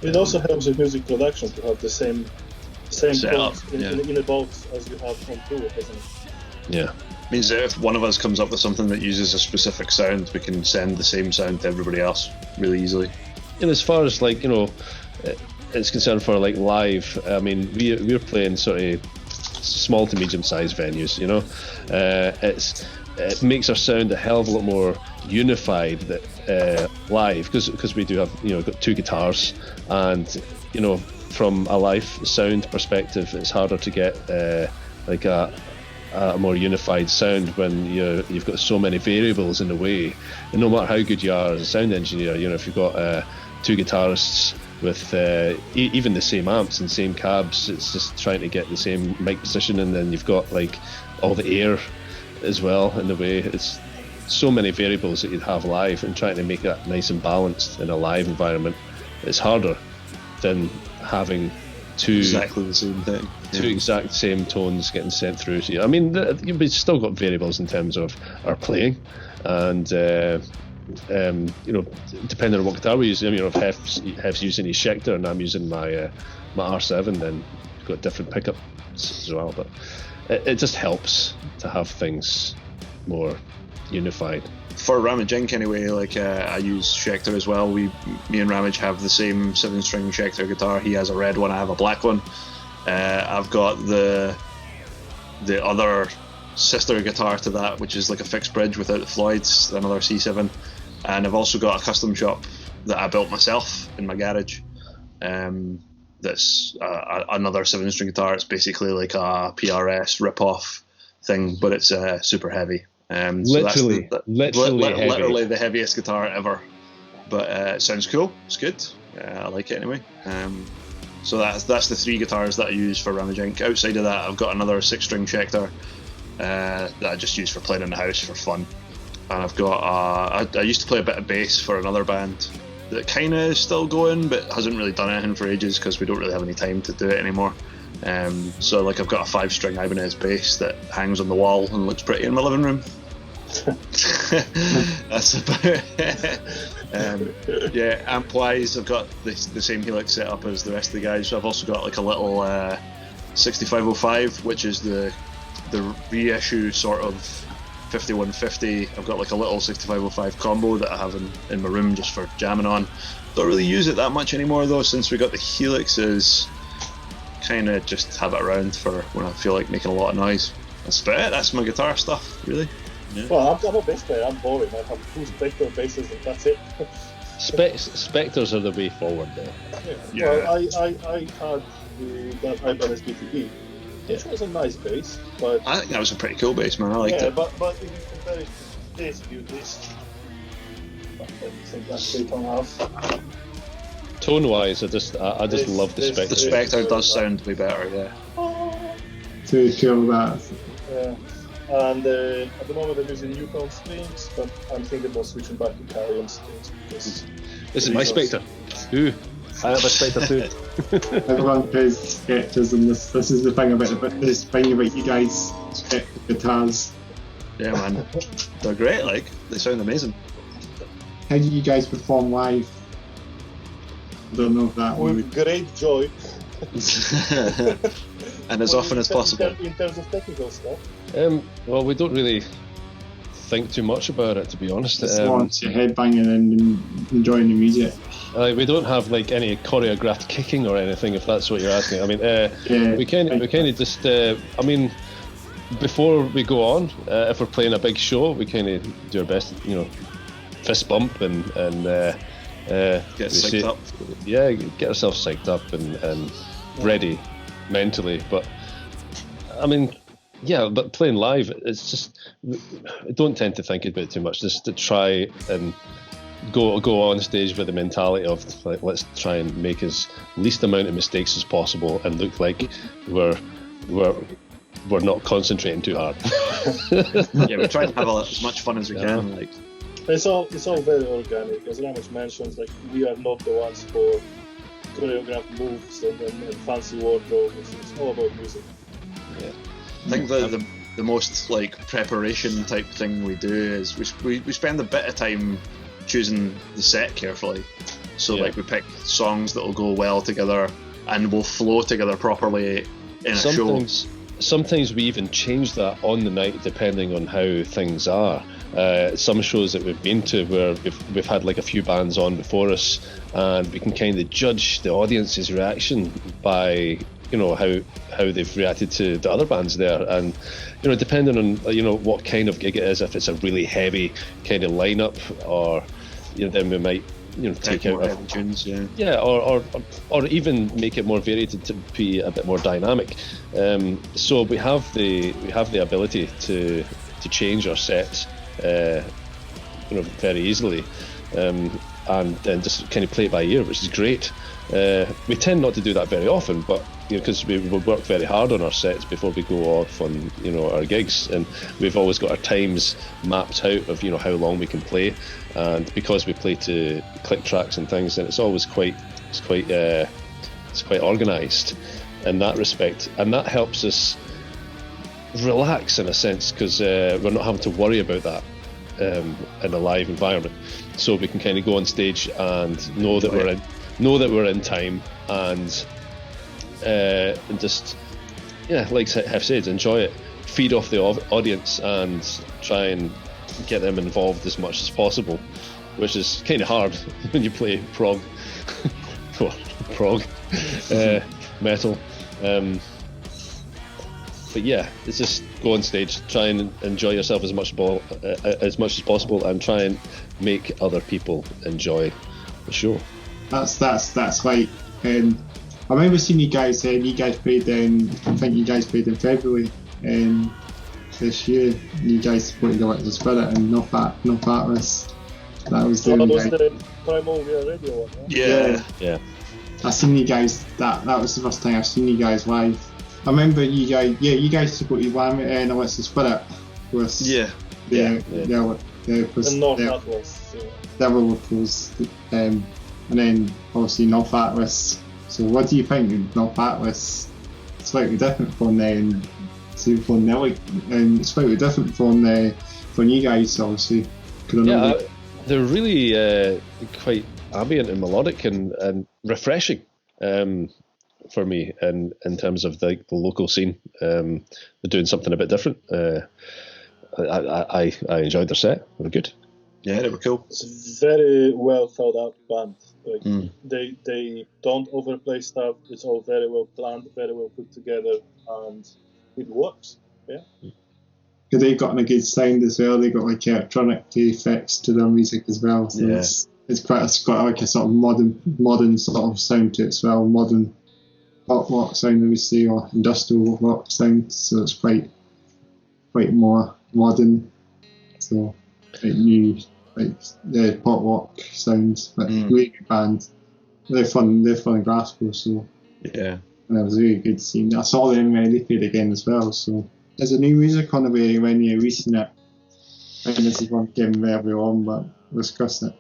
It also helps with music production to have the same tones in a box as you have on tour, doesn't it? Yeah. Means that if one of us comes up with something that uses a specific sound, we can send the same sound to everybody else really easily. And as far as it's concerned for like live, I mean, we're playing sort of small to medium sized venues. It makes our sound a hell of a lot more unified live, because we do have got 2 guitars, and from a live sound perspective, it's harder to get like a more unified sound when you've got so many variables in the way. And no matter how good you are as a sound engineer, if you've got 2 guitarists with even the same amps and same cabs, it's just trying to get the same mic position, and then you've got like all the air as well in the way. It's so many variables that you'd have live, and trying to make that nice and balanced in a live environment, it's harder than having 2 exactly the same thing. 2 exact same tones getting sent through to you. I mean, you've still got variables in terms of our playing, and depending on what guitar we use. I mean, if Hef's using his Schecter and I'm using my R7, then you've got different pickups as well. But it just helps to have things more unified. For Ramage Inc anyway, I use Schecter as well. Me and Ramage have the same 7-string Schecter guitar. He has a red one, I have a black one. I've got the other sister guitar to that, which is like a fixed bridge without the Floyds, another C7. And I've also got a custom shop that I built myself in my garage. That's another 7-string guitar. It's basically like a PRS rip-off thing, but it's super heavy. Literally the heaviest guitar ever. But it sounds cool. It's good. I like it anyway. So that's the 3 guitars that I use for Ramage Inc. Outside of that, I've got another 6-string Schecter, that I just use for playing in the house for fun. And I've got I used to play a bit of bass for another band that kind of is still going, but hasn't really done anything for ages because we don't really have any time to do it anymore. So like I've got a 5-string Ibanez bass that hangs on the wall and looks pretty in my living room. That's about it. Yeah, amp wise I've got the same Helix setup as the rest of the guys. So I've also got like a little 6505, which is the reissue sort of 5150. I've got like a little 6505 combo that I have in my room just for jamming on. Don't really use it that much anymore though, since we got the Helixes. Kind of just have it around for when I feel like making a lot of noise. That's about it. That's my guitar stuff, really. Yeah. Well, I'm a bass player. I'm boring. I have 2 Spectre basses and that's it. Spectres are the way forward there. Yeah. Well, I had that Ibanez BTB, which was a nice bass, but I think that was a pretty cool bass, man. I liked it. But if you compare it to this, I think that's 8.5. Tone-wise, I just love the Spectre. The Spectre does sound way better, yeah. Too cool that. Yeah. And at the moment I'm using Newfound strings, but I'm thinking about switching back to Carrion strings because this is my Spectre. Ooh, I have a Spectre too. Everyone plays sketches, and this is the thing about you guys guitars. Yeah, man, they're great. Like they sound amazing. How do you guys perform live? I don't know if that with great joy. And as often as possible. In terms of technical stuff. Well, we don't really think too much about it, to be honest. Just launch your headbanging and enjoying the music. We don't have like any choreographed kicking or anything, if that's what you're asking. I mean, we kind of just. I mean, before we go on, if we're playing a big show, we kind of do our best, fist bump and get psyched up. Yeah, get ourselves psyched up and ready mentally. But I mean, yeah, but playing live, it's just, I don't tend to think about it too much. Just to try and go on stage with the mentality of like, let's try and make as least amount of mistakes as possible and look like we're not concentrating too hard. Yeah, we try to have as much fun as we can. Like it's all very organic, as Ramage mentions. Like we are not the ones for choreographed moves and fancy wardrobe. It's all about music. Yeah. I think the most like preparation type thing we do is we spend a bit of time choosing the set carefully. So like we pick songs that will go well together and will flow together properly in a show. Sometimes we even change that on the night depending on how things are. Some shows that we've been to where we've had like a few bands on before us, and we can kind of judge the audience's reaction by how they've reacted to the other bands there, and depending on what kind of gig it is, if it's a really heavy kind of lineup, or then we might take out heavy tunes, or even make it more varied to be a bit more dynamic. So we have the ability to change our sets very easily, and then just kind of play it by ear, which is great. We tend not to do that very often, but because we work very hard on our sets before we go off on our gigs, and we've always got our times mapped out of how long we can play, and because we play to click tracks and things, then it's always quite organised in that respect, and that helps us relax in a sense, because we're not having to worry about that in a live environment. So we can kind of go on stage and know that we're in time, and just like Hef said, enjoy it, feed off the audience, and try and get them involved as much as possible, which is kind of hard when you play prog metal. But yeah, it's just go on stage, try and enjoy yourself as much as possible, and try and make other people enjoy the show. That's like. I remember seeing you guys. You guys played in. I think you guys played in February this year. You guys played the Spirit and No Fatless. That was the Primal Radio one. Yeah. I seen you guys. That was the first time I've seen you guys live. I remember you guys. Yeah, you guys took to Wham and Alyssa Spirit was. Yeah. Yeah. The North Atlas. Devil was, and then obviously North Atlas. So what do you think of North Atlas? Slightly different from Nelly, and slightly different from you guys, obviously. They're really quite ambient and melodic and refreshing for me, and in terms of the local scene. They're doing something a bit different. I enjoyed their set. They were good. Yeah, they were cool. It's very well thought out band. Like they don't overplay stuff. It's all very well planned, very well put together, and it works. Yeah. They've got a good sound as well. They got like electronic effects to their music as well. So it's got like a sort of modern sort of sound to it as well. Modern pop rock sound, I would say, or industrial rock sound. So it's quite more modern. So like new, like pop rock sounds. Like really good band. They're fun in Glasgow. So yeah, and it was a really good scene. I saw them they played again as well. So. There's a new music on the way when you're releasing it. I think this is one game very long, but we'll discuss it.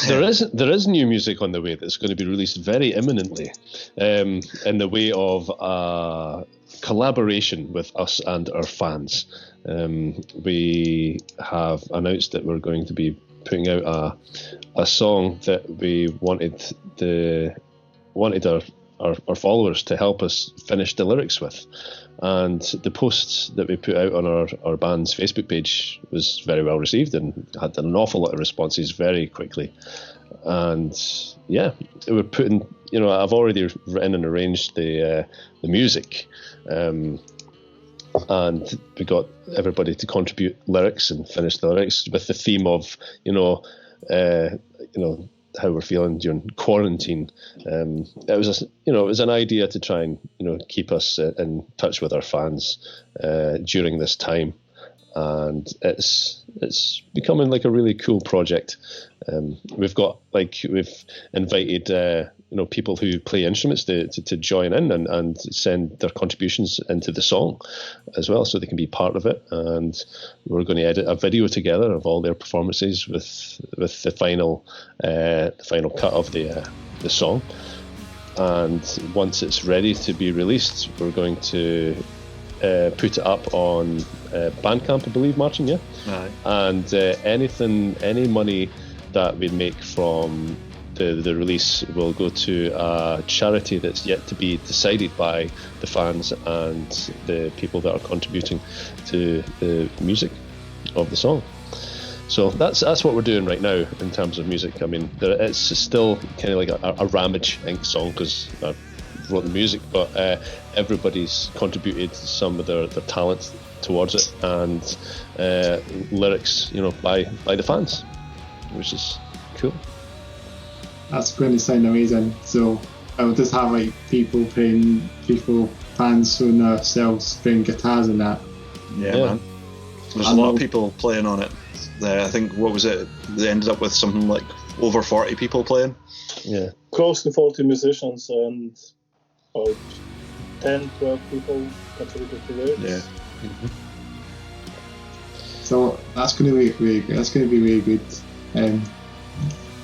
There is new music on the way that's going to be released very imminently, in the way of a collaboration with us and our fans. We have announced that we're going to be putting out a song that we wanted our followers to help us finish the lyrics with. And the posts that we put out on our band's Facebook page was very well received and had an awful lot of responses very quickly. And yeah, we're putting, I've already written and arranged the music, and we got everybody to contribute lyrics and finish the lyrics with the theme of, how we're feeling during quarantine. It was an idea to try and keep us in touch with our fans during this time, and it's becoming like a really cool project. We've invited people who play instruments to join in and send their contributions into the song as well, so they can be part of it. And we're going to edit a video together of all their performances with the final cut of the song. And once it's ready to be released, we're going to put it up on Bandcamp, I believe, Marcin, yeah? Aye. And any money that we make from the release will go to a charity that's yet to be decided by the fans and the people that are contributing to the music of the song. So that's what we're doing right now in terms of music. I mean, it's still kind of like a Ramage Inc. song because I wrote the music, but everybody's contributed some of their talent towards it, and lyrics, by the fans, which is cool. That's going to sound amazing. So I'll just have like fans showing themselves playing guitars and that. Yeah, man. There's a lot of people playing on it. I think, what was it? They ended up with something like over 40 people playing. Yeah. Close to 40 musicians and about 10, 12 people contributed to lyrics. Yeah. Mm-hmm. So that's going to be really good. That's going to be really good.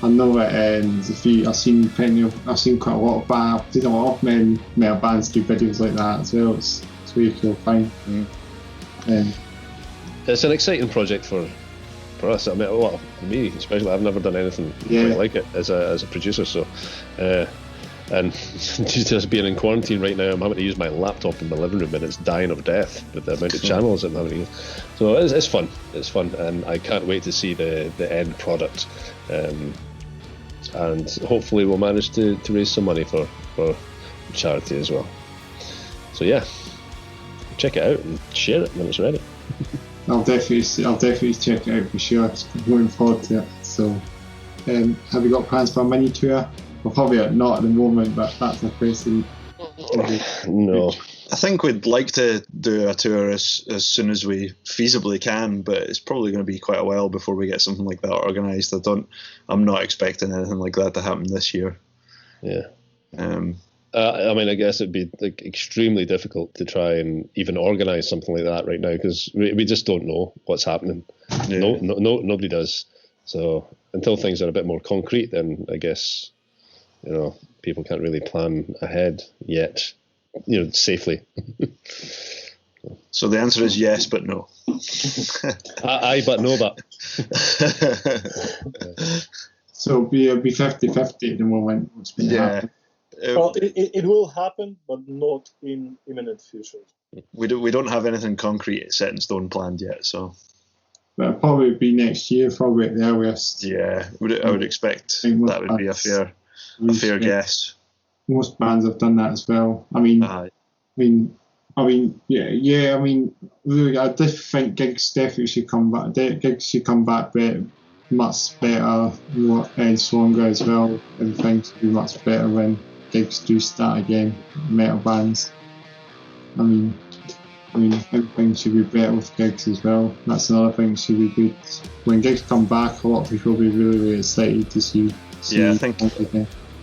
I know that I've seen quite a lot of bands. I've seen a lot of metal bands do videos like that as well. It's really cool thing. It's an exciting project for us. I mean, well, for me especially, I've never done anything quite like it as a producer. So, and just being in quarantine right now, I'm having to use my laptop in my living room, and it's dying of death with the amount of channels I'm having to use. So it's fun. It's fun, and I can't wait to see the end product. And hopefully we'll manage to raise some money for charity as well. So yeah, check it out and share it when it's ready. I'll definitely check it out for sure. I'm looking forward to it. So, have you got plans for a mini tour? Well, probably not at the moment, but that's a question. No. I think we'd like to do a tour as soon as we feasibly can, but it's probably going to be quite a while before we get something like that organised. I'm not expecting anything like that to happen this year. Yeah. I mean, I guess it'd be like extremely difficult to try and even organise something like that right now because we just don't know what's happening. Yeah. Nobody does. So until things are a bit more concrete, then I guess people can't really plan ahead yet, safely. So the answer is yes, but no. Aye, but no, but. So it'll be 50-50 at the moment. What's going to happen. Well, it will happen, but not in imminent future. We don't have anything concrete set in stone planned yet, so. But it'll probably be next year, probably at the earliest. Yeah, I would expect that would be a fair guess. Most bands have done that as well. I mean, yeah. I mean, really, I do think gigs definitely should come back. Gigs should come back, but much better, and stronger as well. Everything should be much better when gigs do start again. Metal bands. I mean, everything should be better with gigs as well. That's another thing should be good. When gigs come back, a lot of people will be really, really excited to see. Yeah, I think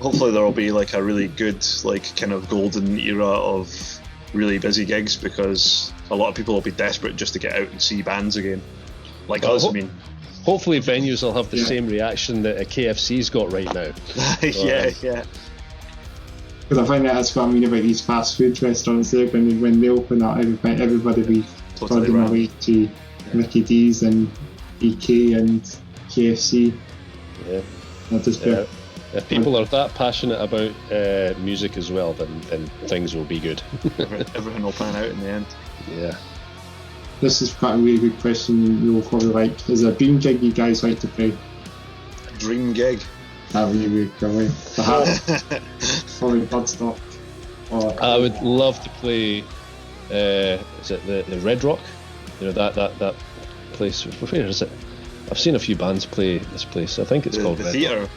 hopefully there will be like a really good, like kind of golden era of really busy gigs because a lot of people will be desperate just to get out and see bands again. Like us, I mean. Hopefully venues will have the same reaction that a KFC's got right now. Yeah. Because I find that's what I mean about these fast food restaurants there. When they open up, everybody will be flooding away to Mickey D's and EK and KFC. Yeah. If people are that passionate about music as well, then things will be good. Everything will pan out in the end. Yeah. This is quite a really good question you'll probably like. Is there a dream gig you guys like to play? Dream gig? That would be probably. Probably Bloodstock. I would love to play. Is it the Red Rock? That place. Where is it? I've seen a few bands play this place. I think it's called the Red theatre. Rock.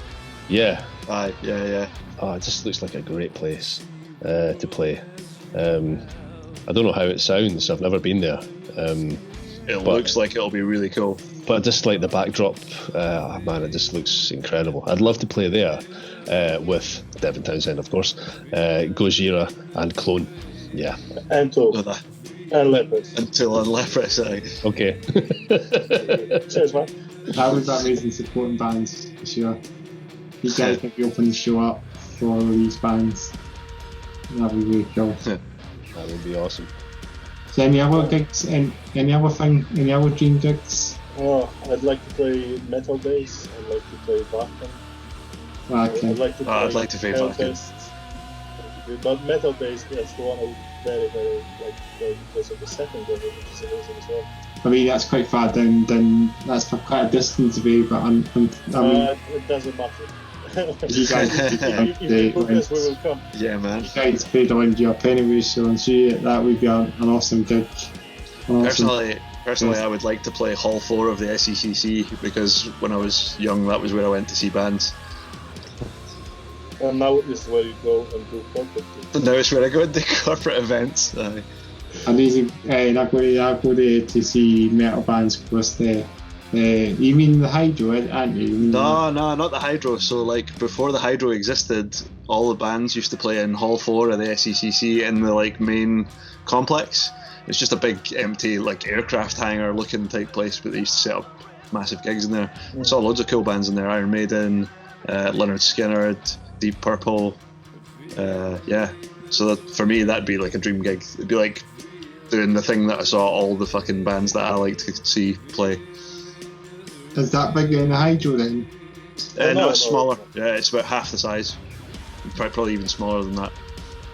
Yeah. Aye, yeah. Oh, it just looks like a great place to play. I don't know how it sounds. I've never been there. It looks like it'll be really cool. But just like the backdrop, man, it just looks incredible. I'd love to play there with Devin Townsend, of course, Gojira and Clone. Yeah. And Toad. And Leprous. Until Leprous, aye. Okay. Cheers, man. That would be amazing supporting bands, for sure. You guys can be open the show up for all these bands. That'd be really cool. That would be awesome. So any other gigs, any other dream gigs? Oh, I'd like to play metal bass. I'd like to play Vacuum. I'd like to play Vacuum. But metal bass, that's the one I would very, very like to play because of the second level, which is amazing as well. I mean, that's quite far down. That's quite a distance away, but I mean, it doesn't matter. You guys, if you book us, we will come. Yeah, man. You guys played around Europe anyway, so I'm sure that would be an awesome gig. Personally, I would like to play Hall 4 of the SECC because when I was young, that was where I went to see bands. And now is where you go and do corporate gigs. Now it's where I go and do corporate events. And I go there to see metal bands plus the. You mean the Hydro, aren't you? No, not the Hydro. So like before the Hydro existed, all the bands used to play in Hall 4 of the SECC in the like main complex. It's just a big empty like aircraft hangar looking type place, but they used to set up massive gigs in there. Saw loads of cool bands in there: Iron Maiden, Leonard Skinner, Deep Purple. Yeah. So for me, that'd be like a dream gig. It'd be like doing the thing that I saw all the fucking bands that I like to see play. Is that bigger than the Hydro then? No, it's smaller. Yeah, it's about half the size. Probably even smaller than that.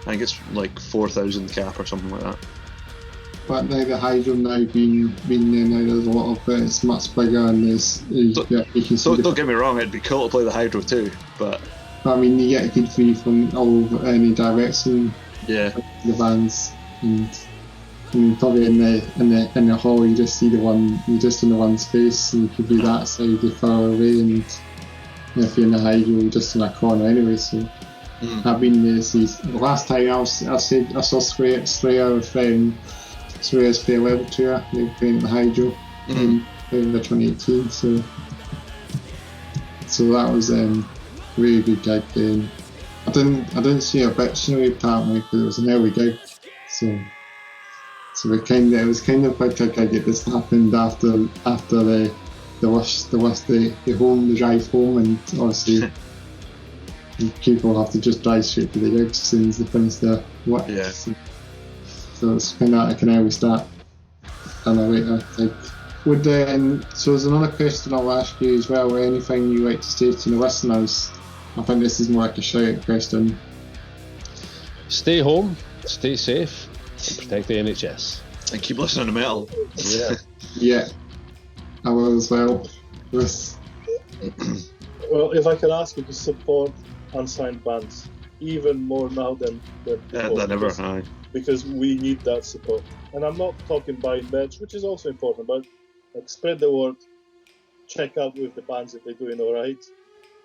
I think it's like 4,000 cap or something like that. But now the Hydro being there now, there's a lot of it. It's much bigger and there's you can see. Don't get me wrong. It'd be cool to play the Hydro too, but I mean, you get a good view from all over any direction. Yeah. The bands and probably in the hall you just see you're just in the one space and you could be that side or far away, and if you're in the Hydro you're just in a corner anyway. So I've been there since the last time I saw Slayer's farewell tour. They were playing at the Hydro in the 2018. So that was really good gig. I didn't see a dictionary apparently because it was an early gig, so it was kind of like a gig. This happened after the drive home, and obviously people have to just drive straight to the gig as soon as they finish their work. Yeah. So it's kind of like an early start. And I think so there's another question I'll ask you as well. Anything you like to say to the listeners? I think this is more like a shout-out question. Stay home, stay safe, and protect the NHS. And keep listening to metal. Yeah. Yeah, I will as well. Well, if I can ask you to support unsigned bands, even more now than before, because we need that support. And I'm not talking buying merch, which is also important, but like spread the word, check out with the bands if they're doing alright.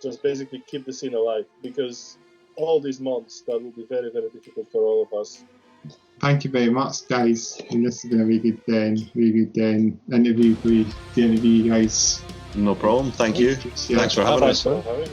Just basically keep the scene alive, because all these months that will be very, very difficult for all of us. Thank you very much, guys. And this has been a really good interview for you guys. No problem. Thank you. Yeah. Thanks for having us. Having us.